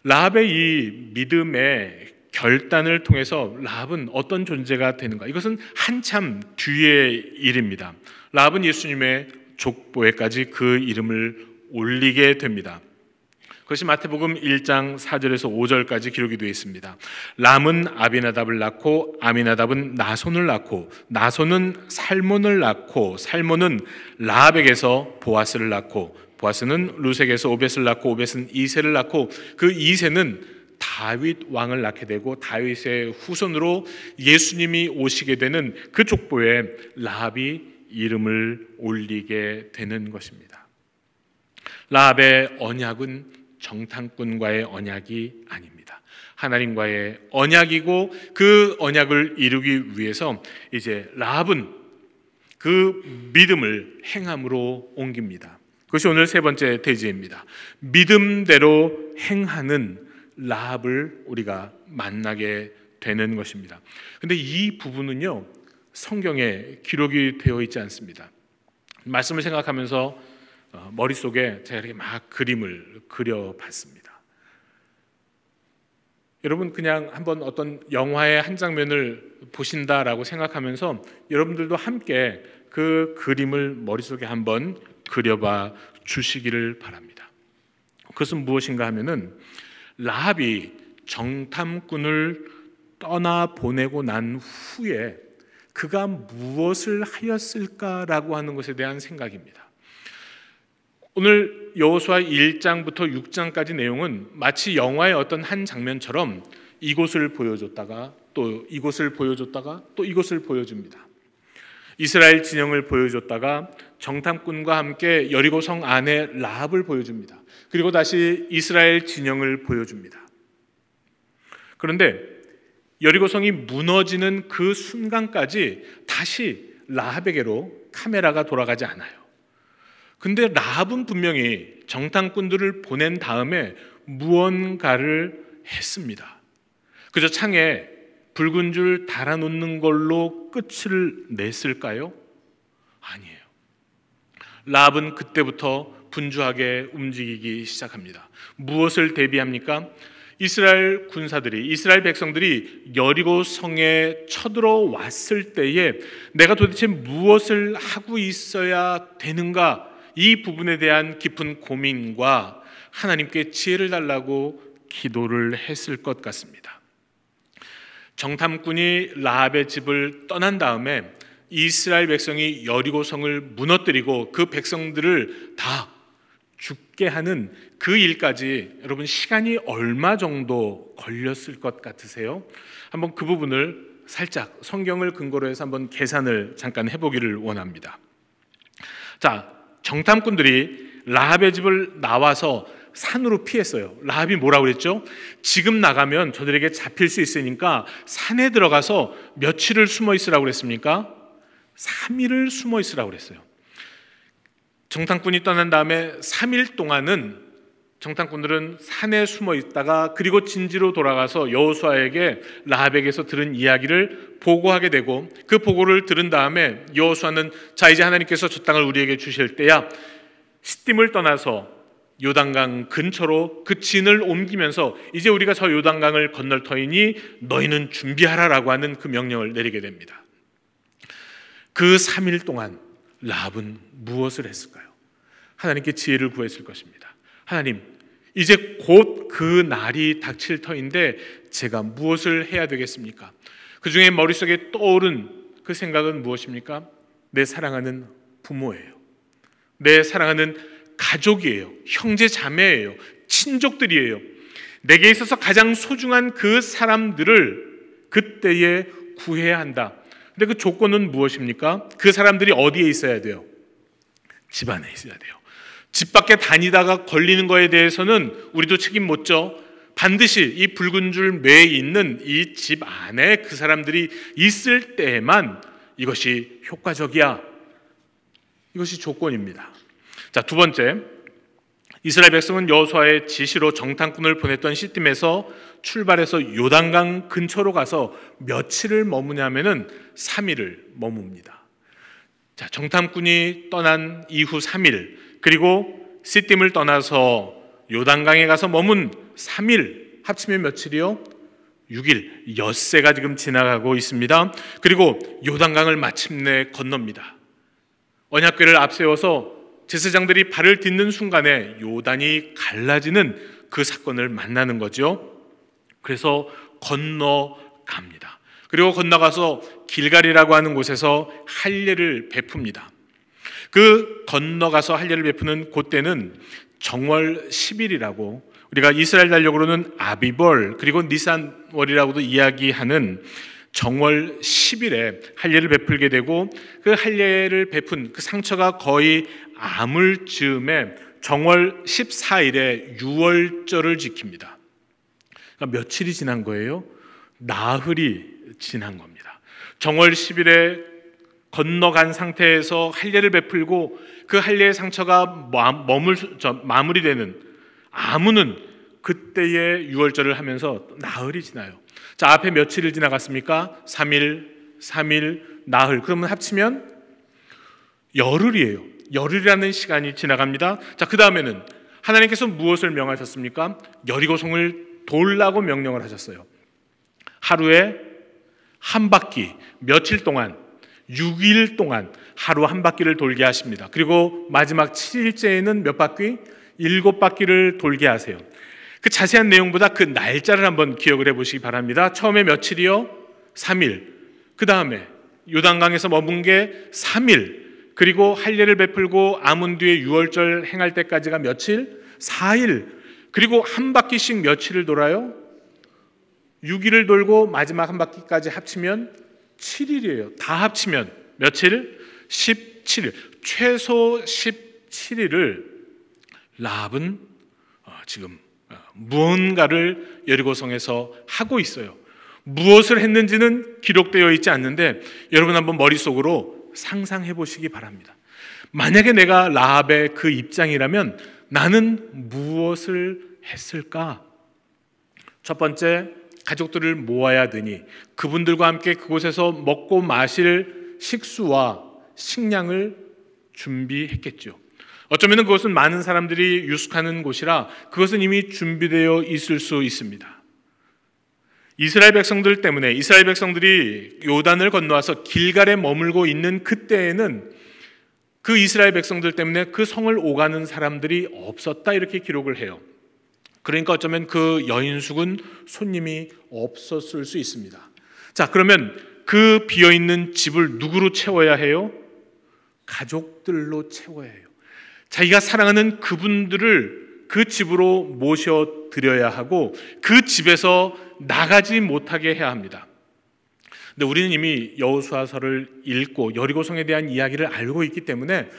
라합의 이 믿음의 결단을 통해서 라합은 어떤 존재가 되는가? 이것은 한참 뒤의 일입니다. 라합은 예수님의 족보에까지 그 이름을 올리게 됩니다. 그것이 마태복음 1장 4절에서 5절까지 기록이 되어 있습니다. 람은 아비나답을 낳고 아미나답은 나손을 낳고 나손은 살몬을 낳고 살몬은 라합에게서 보아스를 낳고 보아스는 루색에서 오벳을 낳고 오벳은 이새를 낳고 그 이새는 다윗 왕을 낳게 되고 다윗의 후손으로 예수님이 오시게 되는 그 족보에 라합이 이름을 올리게 되는 것입니다. 라합의 언약은 정탐꾼과의 언약이 아닙니다. 하나님과의 언약이고, 그 언약을 이루기 위해서 이제 라합은 그 믿음을 행함으로 옮깁니다. 그것이 오늘 세 번째 대지입니다. 믿음대로 행하는 라합을 우리가 만나게 되는 것입니다. 그런데 이 부분은요, 성경에 기록이 되어 있지 않습니다. 말씀을 생각하면서 머릿속에 제가 이렇게 막 그림을 그려봤습니다. 여러분, 그냥 한번 어떤 영화의 한 장면을 보신다라고 생각하면서 여러분들도 함께 그 그림을 머릿속에 한번 그려봐 주시기를 바랍니다. 그것은 무엇인가 하면은 라합이 정탐꾼을 떠나보내고 난 후에 그가 무엇을 하였을까라고 하는 것에 대한 생각입니다. 오늘 여호수아 1장부터 6장까지 내용은 마치 영화의 어떤 한 장면처럼 이곳을 보여줬다가 또 이곳을 보여줬다가 또 이곳을 보여줍니다. 이스라엘 진영을 보여줬다가 정탐꾼과 함께 여리고성 안에 라합을 보여줍니다. 그리고 다시 이스라엘 진영을 보여줍니다. 그런데 여리고성이 무너지는 그 순간까지 다시 라합에게로 카메라가 돌아가지 않아요. 근데 라합은 분명히 정탐꾼들을 보낸 다음에 무언가를 했습니다. 그저 창에 붉은 줄 달아놓는 걸로 끝을 냈을까요? 아니에요. 라합은 그때부터 분주하게 움직이기 시작합니다. 무엇을 대비합니까? 이스라엘 군사들이, 이스라엘 백성들이 여리고 성에 쳐들어왔을 때에 내가 도대체 무엇을 하고 있어야 되는가, 이 부분에 대한 깊은 고민과 하나님께 지혜를 달라고 기도를 했을 것 같습니다. 정탐꾼이 라합의 집을 떠난 다음에 이스라엘 백성이 여리고성을 무너뜨리고 그 백성들을 다 죽게 하는 그 일까지 여러분 시간이 얼마 정도 걸렸을 것 같으세요? 한번 그 부분을 살짝 성경을 근거로 해서 한번 계산을 잠깐 해보기를 원합니다. 자, 정탐꾼들이 라합의 집을 나와서 산으로 피했어요. 라합이 뭐라고 그랬죠? 지금 나가면 저들에게 잡힐 수 있으니까 산에 들어가서 며칠을 숨어 있으라고 그랬습니까? 3일을 숨어 있으라고 그랬어요. 정탐꾼이 떠난 다음에 3일 동안은 정탐꾼들은 산에 숨어 있다가 그리고 진지로 돌아가서 여호수아에게 라합에게서 들은 이야기를 보고하게 되고, 그 보고를 들은 다음에 여호수아는 자, 이제 하나님께서 저 땅을 우리에게 주실 때야 시딤을 떠나서 요단강 근처로 그 진을 옮기면서 이제 우리가 저 요단강을 건널 터이니 너희는 준비하라라고 하는 그 명령을 내리게 됩니다. 그 3일 동안 라합은 무엇을 했을까요? 하나님께 지혜를 구했을 것입니다. 하나님, 이제 곧 그 날이 닥칠 터인데 제가 무엇을 해야 되겠습니까? 그 중에 머릿속에 떠오른 그 생각은 무엇입니까? 내 사랑하는 부모예요. 내 사랑하는 가족이에요. 형제 자매예요. 친족들이에요. 내게 있어서 가장 소중한 그 사람들을 그때에 구해야 한다. 근데 그 조건은 무엇입니까? 그 사람들이 어디에 있어야 돼요? 집 안에 있어야 돼요. 집 밖에 다니다가 걸리는 거에 대해서는 우리도 책임 못 져. 반드시 이 붉은 줄 매에 있는 이 집 안에 그 사람들이 있을 때에만 이것이 효과적이야. 이것이 조건입니다. 자, 두 번째, 이스라엘 백성은 여호수아의 지시로 정탐꾼을 보냈던 시딤에서 출발해서 요단강 근처로 가서 며칠을 머무냐면은 3일을 머뭅니다. 자, 정탐꾼이 떠난 이후 3일, 그리고 시딤을 떠나서 요단강에 가서 머문 3일, 합치면 며칠이요? 6일, 엿새가 지금 지나가고 있습니다. 그리고 요단강을 마침내 건넙니다. 언약궤를 앞세워서 제사장들이 발을 딛는 순간에 요단이 갈라지는 그 사건을 만나는 거죠. 그래서 건너갑니다. 그리고 건너가서 길갈이라고 하는 곳에서 할례를 베풉니다. 그 건너가서 할례를 베푸는 그때는 정월 10일이라고, 우리가 이스라엘 달력으로는 아비벌 그리고 니산월이라고도 이야기하는 정월 10일에 할례를 베풀게 되고, 그 할례를 베푼 그 상처가 거의 아물 즈음에 정월 14일에 유월절을 지킵니다. 그러니까 며칠이 지난 거예요? 나흘이 지난 겁니다. 정월 10일에 건너간 상태에서 할례를 베풀고 그 할례의 상처가 마무리되는 아무는 그때의 유월절을 하면서 나흘이 지나요. 자, 앞에 며칠을 지나갔습니까? 3일, 나흘. 그러면 합치면 열흘이에요. 열흘이라는 시간이 지나갑니다. 자, 그 다음에는 하나님께서 무엇을 명하셨습니까? 여리고성을 돌라고 명령을 하셨어요. 하루에 한 바퀴, 며칠 동안, 6일 동안 하루 한 바퀴를 돌게 하십니다. 그리고 마지막 7일째에는 몇 바퀴? 7바퀴를 돌게 하세요. 그 자세한 내용보다 그 날짜를 한번 기억을 해보시기 바랍니다. 처음에 며칠이요? 3일. 그 다음에 요단강에서 머문 게 3일. 그리고 할례를 베풀고 아문 뒤에 유월절 행할 때까지가 며칠? 4일. 그리고 한 바퀴씩 며칠을 돌아요? 6일을 돌고 마지막 한 바퀴까지 합치면 7일이에요. 다 합치면 며칠? 17일. 최소 17일을 라합은 지금 무언가를 여리고성에서 하고 있어요. 무엇을 했는지는 기록되어 있지 않는데 여러분 한번 머릿속으로 상상해 보시기 바랍니다. 만약에 내가 라합의 그 입장이라면 나는 무엇을 했을까? 첫 번째, 가족들을 모아야 되니 그분들과 함께 그곳에서 먹고 마실 식수와 식량을 준비했겠죠. 어쩌면 그것은 많은 사람들이 유숙하는 곳이라 그것은 이미 준비되어 있을 수 있습니다. 이스라엘 백성들 때문에, 이스라엘 백성들이 요단을 건너와서 길갈에 머물고 있는 그때에는 그 이스라엘 백성들 때문에 그 성을 오가는 사람들이 없었다, 이렇게 기록을 해요. 그러니까 어쩌면 그 여인숙은 손님이 없었을 수 있습니다. 자, 그러면 그 비어있는 집을 누구로 채워야 해요? 가족들로 채워야 해요. 자기가 사랑하는 그분들을 그 집으로 모셔드려야 하고 그 집에서 나가지 못하게 해야 합니다. 근데 우리는 이미 여호수아서를 읽고 여리고성에 대한 이야기를 알고 있기 때문에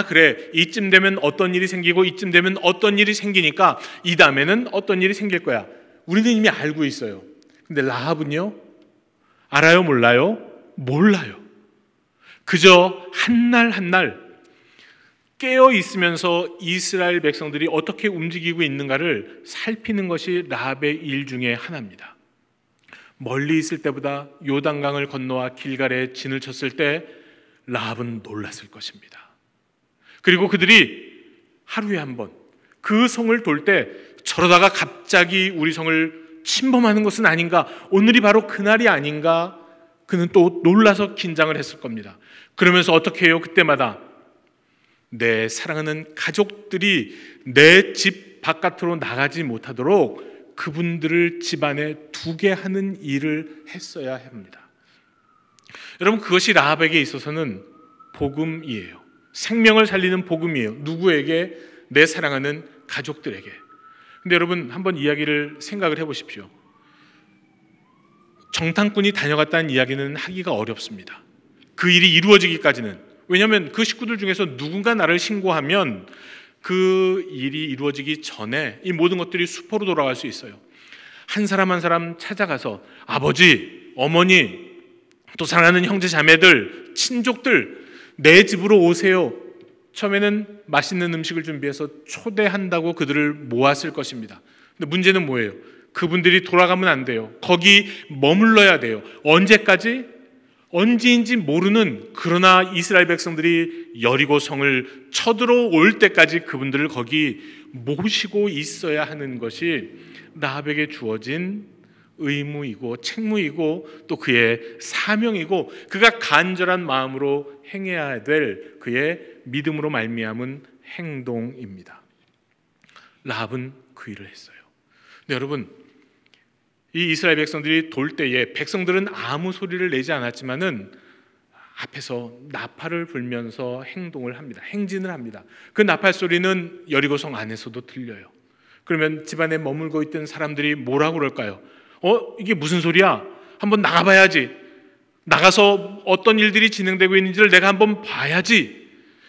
그래, 이쯤 되면 어떤 일이 생기고 이쯤 되면 어떤 일이 생기니까 이 다음에는 어떤 일이 생길 거야. 우리는 이미 알고 있어요. 근데 라합은요? 알아요? 몰라요? 몰라요. 그저 한날 한날 깨어 있으면서 이스라엘 백성들이 어떻게 움직이고 있는가를 살피는 것이 라합의 일 중에 하나입니다. 멀리 있을 때보다 요단강을 건너와 길갈에 진을 쳤을 때 라합은 놀랐을 것입니다. 그리고 그들이 하루에 한 번 그 성을 돌 때 저러다가 갑자기 우리 성을 침범하는 것은 아닌가, 오늘이 바로 그날이 아닌가, 그는 또 놀라서 긴장을 했을 겁니다. 그러면서 어떻게 해요? 그때마다 내 사랑하는 가족들이 내 집 바깥으로 나가지 못하도록 그분들을 집안에 두게 하는 일을 했어야 합니다. 여러분, 그것이 라합에게 있어서는 복음이에요. 생명을 살리는 복음이에요. 누구에게? 내 사랑하는 가족들에게. 근데 여러분, 한번 이야기를 생각을 해보십시오. 정탐꾼이 다녀갔다는 이야기는 하기가 어렵습니다. 그 일이 이루어지기까지는. 왜냐하면 그 식구들 중에서 누군가 나를 신고하면 그 일이 이루어지기 전에 이 모든 것들이 수포로 돌아갈 수 있어요. 한 사람 한 사람 찾아가서 아버지, 어머니, 또 사랑하는 형제 자매들, 친족들, 내 집으로 오세요. 처음에는 맛있는 음식을 준비해서 초대한다고 그들을 모았을 것입니다. 근데 문제는 뭐예요? 그분들이 돌아가면 안 돼요. 거기 머물러야 돼요. 언제까지? 언제인지 모르는, 그러나 이스라엘 백성들이 여리고 성을 쳐들어올 때까지 그분들을 거기 모시고 있어야 하는 것이 라합에게 주어진 의무이고 책무이고 또 그의 사명이고 그가 간절한 마음으로 행해야 될 그의 믿음으로 말미암은 행동입니다. 라합은 그 일을 했어요. 근데 여러분, 이 이스라엘 백성들이 돌 때에 백성들은 아무 소리를 내지 않았지만은 앞에서 나팔을 불면서 행동을 합니다. 행진을 합니다. 그 나팔 소리는 여리고성 안에서도 들려요. 그러면 집안에 머물고 있던 사람들이 뭐라고 그럴까요? 이게 무슨 소리야? 한번 나가봐야지. 나가서 어떤 일들이 진행되고 있는지를 내가 한번 봐야지.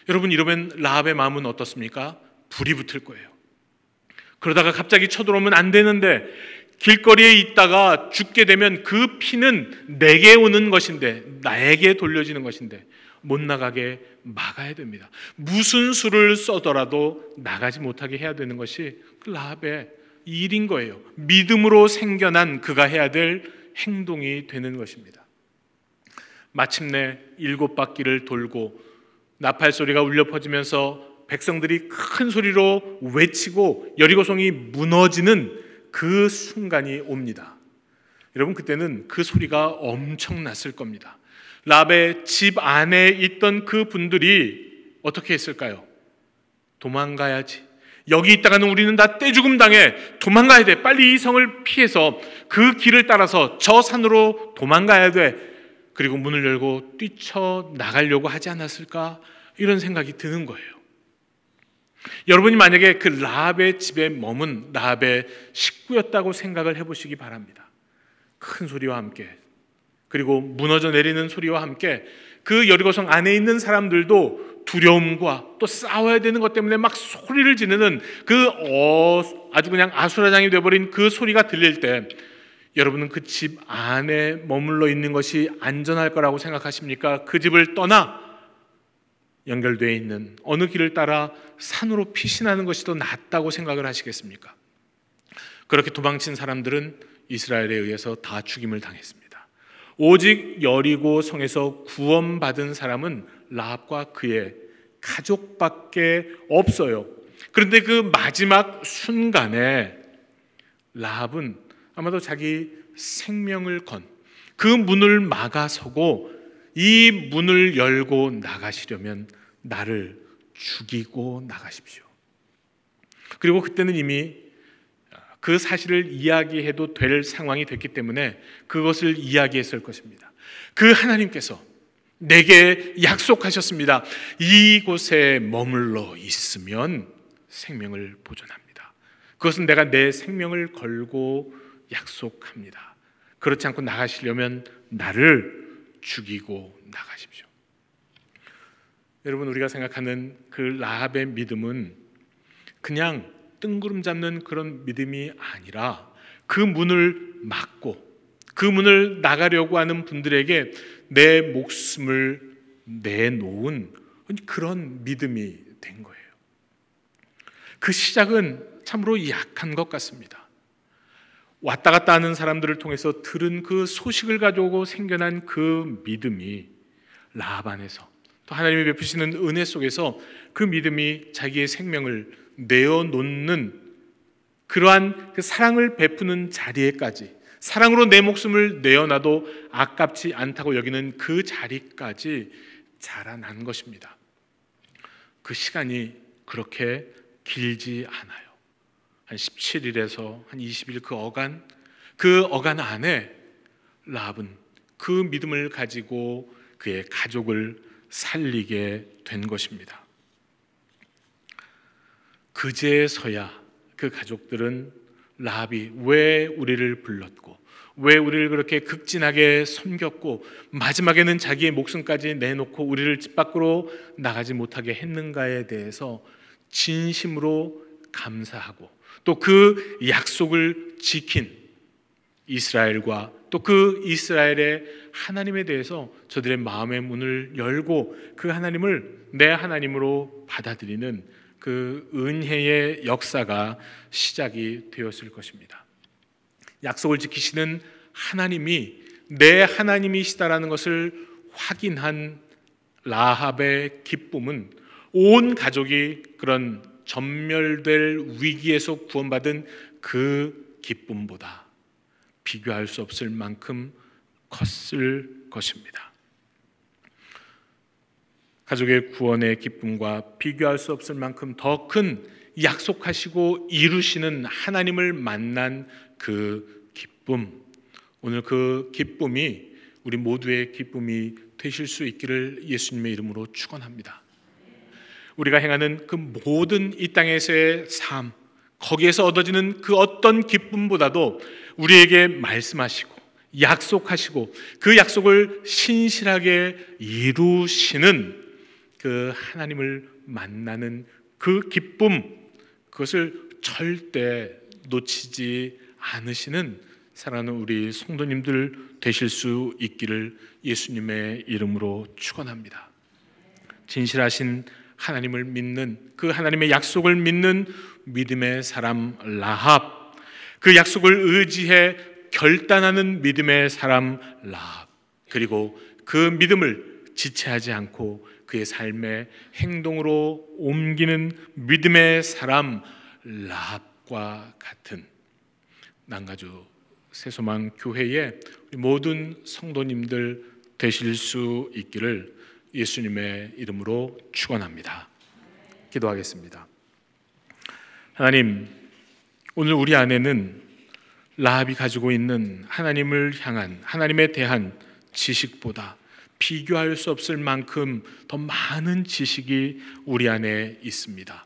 여러분, 이러면 라합의 마음은 어떻습니까? 불이 붙을 거예요. 그러다가 갑자기 쳐들어오면 안 되는데, 길거리에 있다가 죽게 되면 그 피는 내게 오는 것인데, 나에게 돌려지는 것인데 못 나가게 막아야 됩니다. 무슨 수를 써더라도 나가지 못하게 해야 되는 것이 라합의 일인 거예요. 믿음으로 생겨난 그가 해야 될 행동이 되는 것입니다. 마침내 7바퀴를 돌고 나팔 소리가 울려 퍼지면서 백성들이 큰 소리로 외치고 여리고성이 무너지는 그 순간이 옵니다. 여러분, 그때는 그 소리가 엄청났을 겁니다. 라합의 집 안에 있던 그 분들이 어떻게 했을까요? 도망가야지. 여기 있다가는 우리는 다 떼죽음 당해. 도망가야 돼. 빨리 이 성을 피해서 그 길을 따라서 저 산으로 도망가야 돼. 그리고 문을 열고 뛰쳐나가려고 하지 않았을까? 이런 생각이 드는 거예요. 여러분이 만약에 그 라합의 집에 머문 라합의 식구였다고 생각을 해보시기 바랍니다. 큰 소리와 함께, 그리고 무너져 내리는 소리와 함께 그 여리고성 안에 있는 사람들도 두려움과 또 싸워야 되는 것 때문에 막 소리를 지르는 그 아주 그냥 아수라장이 되어버린 그 소리가 들릴 때 여러분은 그 집 안에 머물러 있는 것이 안전할 거라고 생각하십니까? 그 집을 떠나 연결되어 있는 어느 길을 따라 산으로 피신하는 것이 더 낫다고 생각을 하시겠습니까? 그렇게 도망친 사람들은 이스라엘에 의해서 다 죽임을 당했습니다. 오직 여리고 성에서 구원받은 사람은 라합과 그의 가족밖에 없어요. 그런데 그 마지막 순간에 라합은 아마도 자기 생명을 건 그 문을 막아서고 이 문을 열고 나가시려면 나를 죽이고 나가십시오. 그리고 그때는 이미 그 사실을 이야기해도 될 상황이 됐기 때문에 그것을 이야기했을 것입니다. 그 하나님께서 내게 약속하셨습니다. 이곳에 머물러 있으면 생명을 보존합니다. 그것은 내가 내 생명을 걸고 약속합니다. 그렇지 않고 나가시려면 나를 죽이고 나가십시오. 여러분, 우리가 생각하는 그 라합의 믿음은 그냥 뜬구름 잡는 그런 믿음이 아니라 그 문을 막고 그 문을 나가려고 하는 분들에게 내 목숨을 내놓은 그런 믿음이 된 거예요. 그 시작은 참으로 약한 것 같습니다. 왔다 갔다 하는 사람들을 통해서 들은 그 소식을 가지고 생겨난 그 믿음이 라합 안에서 또 하나님이 베푸시는 은혜 속에서 그 믿음이 자기의 생명을 내어놓는 그러한 그 사랑을 베푸는 자리에까지, 사랑으로 내 목숨을 내어놔도 아깝지 않다고 여기는 그 자리까지 자라난 것입니다. 그 시간이 그렇게 길지 않아요. 한 17일에서 한 20일 그 어간 안에 라합은 그 믿음을 가지고 그의 가족을 살리게 된 것입니다. 그제서야 그 가족들은 라합이 왜 우리를 불렀고 왜 우리를 그렇게 극진하게 섬겼고 마지막에는 자기의 목숨까지 내놓고 우리를 집 밖으로 나가지 못하게 했는가에 대해서 진심으로 감사하고 또 그 약속을 지킨 이스라엘과 또 그 이스라엘의 하나님에 대해서 저들의 마음의 문을 열고 그 하나님을 내 하나님으로 받아들이는 그 은혜의 역사가 시작이 되었을 것입니다. 약속을 지키시는 하나님이 내 하나님이시다라는 것을 확인한 라합의 기쁨은 온 가족이 그런 전멸될 위기에서 구원받은 그 기쁨보다 비교할 수 없을 만큼 컸을 것입니다. 가족의 구원의 기쁨과 비교할 수 없을 만큼 더 큰 약속하시고 이루시는 하나님을 만난 그 기쁨, 오늘 그 기쁨이 우리 모두의 기쁨이 되실 수 있기를 예수님의 이름으로 축원합니다. 우리가 행하는 그 모든 이 땅에서의 삶, 거기에서 얻어지는 그 어떤 기쁨보다도 우리에게 말씀하시고 약속하시고 그 약속을 신실하게 이루시는 그 하나님을 만나는 그 기쁨, 그것을 절대 놓치지 않으시는 사랑하는 우리 성도님들 되실 수 있기를 예수님의 이름으로 축원합니다. 진실하신 하나님을 믿는, 그 하나님의 약속을 믿는 믿음의 사람 라합, 그 약속을 의지해 결단하는 믿음의 사람 라합, 그리고 그 믿음을 지체하지 않고 그의 삶의 행동으로 옮기는 믿음의 사람 라합과 같은 난가주 새소망 교회의 모든 성도님들 되실 수 있기를 예수님의 이름으로 축원합니다. 기도하겠습니다. 하나님, 오늘 우리 안에는 라합이 가지고 있는 하나님을 향한, 하나님에 대한 지식보다 비교할 수 없을 만큼 더 많은 지식이 우리 안에 있습니다.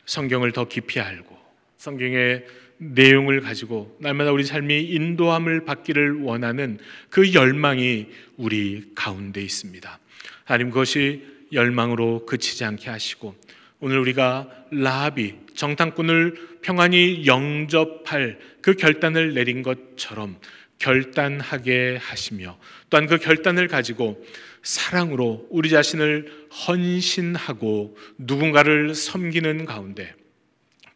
성경을 더 깊이 알고 성경의 내용을 가지고 날마다 우리 삶이 인도함을 받기를 원하는 그 열망이 우리 가운데 있습니다. 하나님, 그것이 열망으로 그치지 않게 하시고 오늘 우리가 라합이 정탐꾼을 평안히 영접할 그 결단을 내린 것처럼 결단하게 하시며 또한 그 결단을 가지고 사랑으로 우리 자신을 헌신하고 누군가를 섬기는 가운데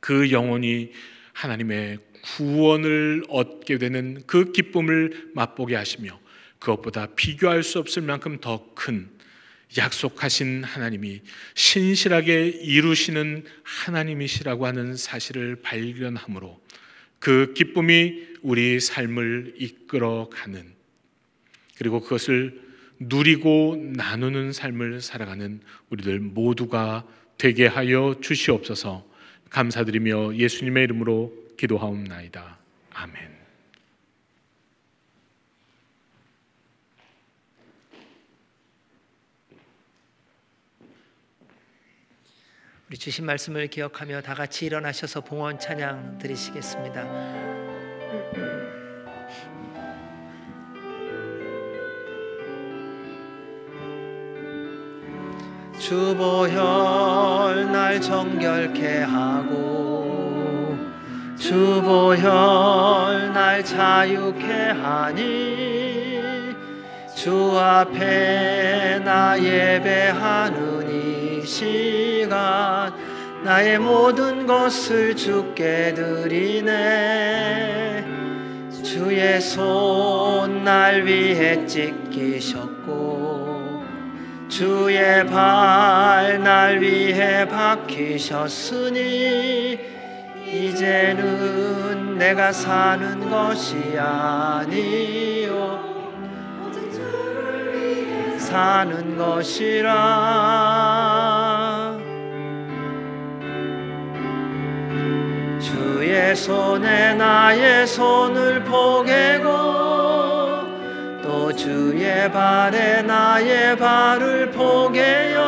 그 영혼이 하나님의 구원을 얻게 되는 그 기쁨을 맛보게 하시며 그것보다 비교할 수 없을 만큼 더 큰 약속하신 하나님이 신실하게 이루시는 하나님이시라고 하는 사실을 발견함으로 그 기쁨이 우리 삶을 이끌어가는, 그리고 그것을 누리고 나누는 삶을 살아가는 우리들 모두가 되게 하여 주시옵소서. 감사드리며 예수님의 이름으로 기도하옵나이다. 아멘. 우리 주신 말씀을 기억하며 다 같이 일어나셔서 봉헌 찬양 드리시겠습니다. 주보혈 날 정결케 하고 주보혈 날 자유케 하니 주 앞에 나 예배하는 이 시간 나의 모든 것을 주께 드리네. 주의 손 날 위해 찢기셨고 주의 발 날 위해 박히셨으니 이제는 내가 사는 것이 아니요 오직 주를 위해 사는 것이라. 주의 손에 나의 손을 포개고 또 주의 발에 나의 발을 포개어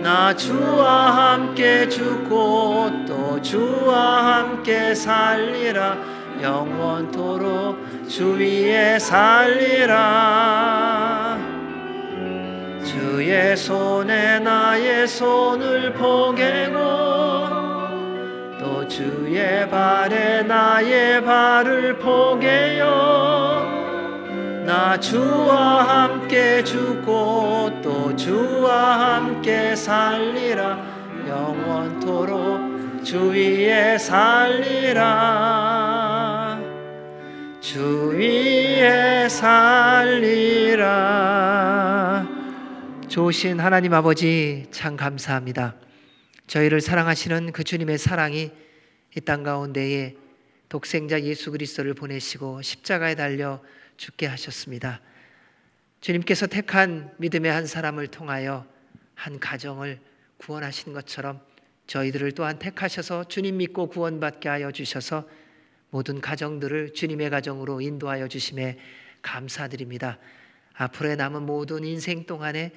나 주와 함께 죽고 또 주와 함께 살리라. 영원토록 주 위에 살리라. 주의 손에 나의 손을 포개고 또 주의 발에 나의 발을 포개요. 나 주와 함께 죽고 또 주와 함께 살리라. 영원토록 주 위에 살리라. 주 위에 살리라. 좋으신 하나님 아버지, 참 감사합니다. 저희를 사랑하시는 그 주님의 사랑이 이 땅 가운데에 독생자 예수 그리스도를 보내시고 십자가에 달려 죽게 하셨습니다. 주님께서 택한 믿음의 한 사람을 통하여 한 가정을 구원하신 것처럼 저희들을 또한 택하셔서 주님 믿고 구원받게 하여 주셔서 모든 가정들을 주님의 가정으로 인도하여 주심에 감사드립니다. 앞으로의 남은 모든 인생 동안에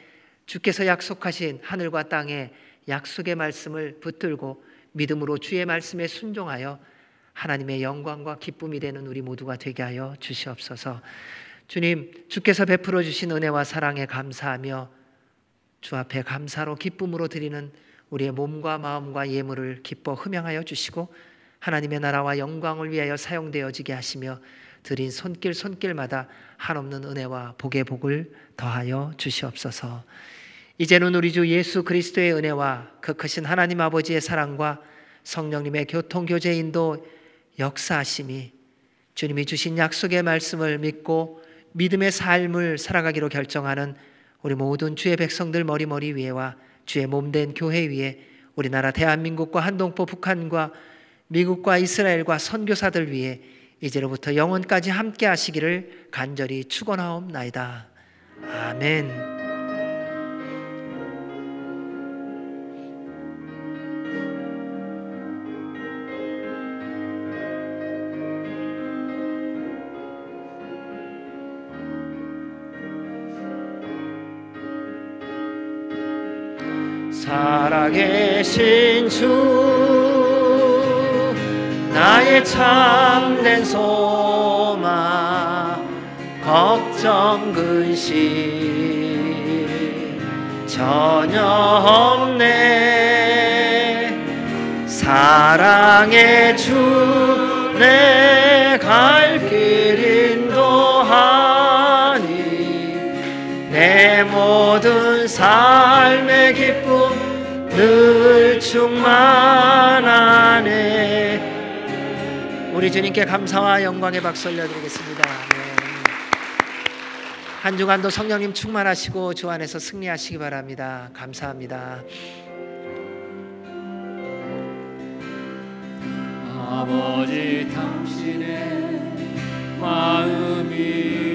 주께서 약속하신 하늘과 땅의 약속의 말씀을 붙들고 믿음으로 주의 말씀에 순종하여 하나님의 영광과 기쁨이 되는 우리 모두가 되게 하여 주시옵소서. 주님, 주께서 베풀어 주신 은혜와 사랑에 감사하며 주 앞에 감사로 기쁨으로 드리는 우리의 몸과 마음과 예물을 기뻐 흠양하여 주시고 하나님의 나라와 영광을 위하여 사용되어지게 하시며 드린 손길마다 한없는 은혜와 복의 복을 더하여 주시옵소서. 이제는 우리 주 예수 그리스도의 은혜와 그 크신 하나님 아버지의 사랑과 성령님의 교통교제 인도 역사하심이 주님이 주신 약속의 말씀을 믿고 믿음의 삶을 살아가기로 결정하는 우리 모든 주의 백성들 머리 위에와 주의 몸된 교회 위에 우리나라 대한민국과 한동포 북한과 미국과 이스라엘과 선교사들 위에 이제로부터 영원까지 함께 하시기를 간절히 축원하옵나이다. 아멘. 살아계신 주 나의 참된 소망 걱정 근심 전혀 없네. 사랑의 주 내 갈 길 인도하니 내 모든 삶의 기쁨 늘 충만하네. 우리 주님께 감사와 영광의 박수 올려드리겠습니다. 한 주간도 성령님 충만하시고 주 안에서 승리하시기 바랍니다. 감사합니다. 아버지 당신의 마음이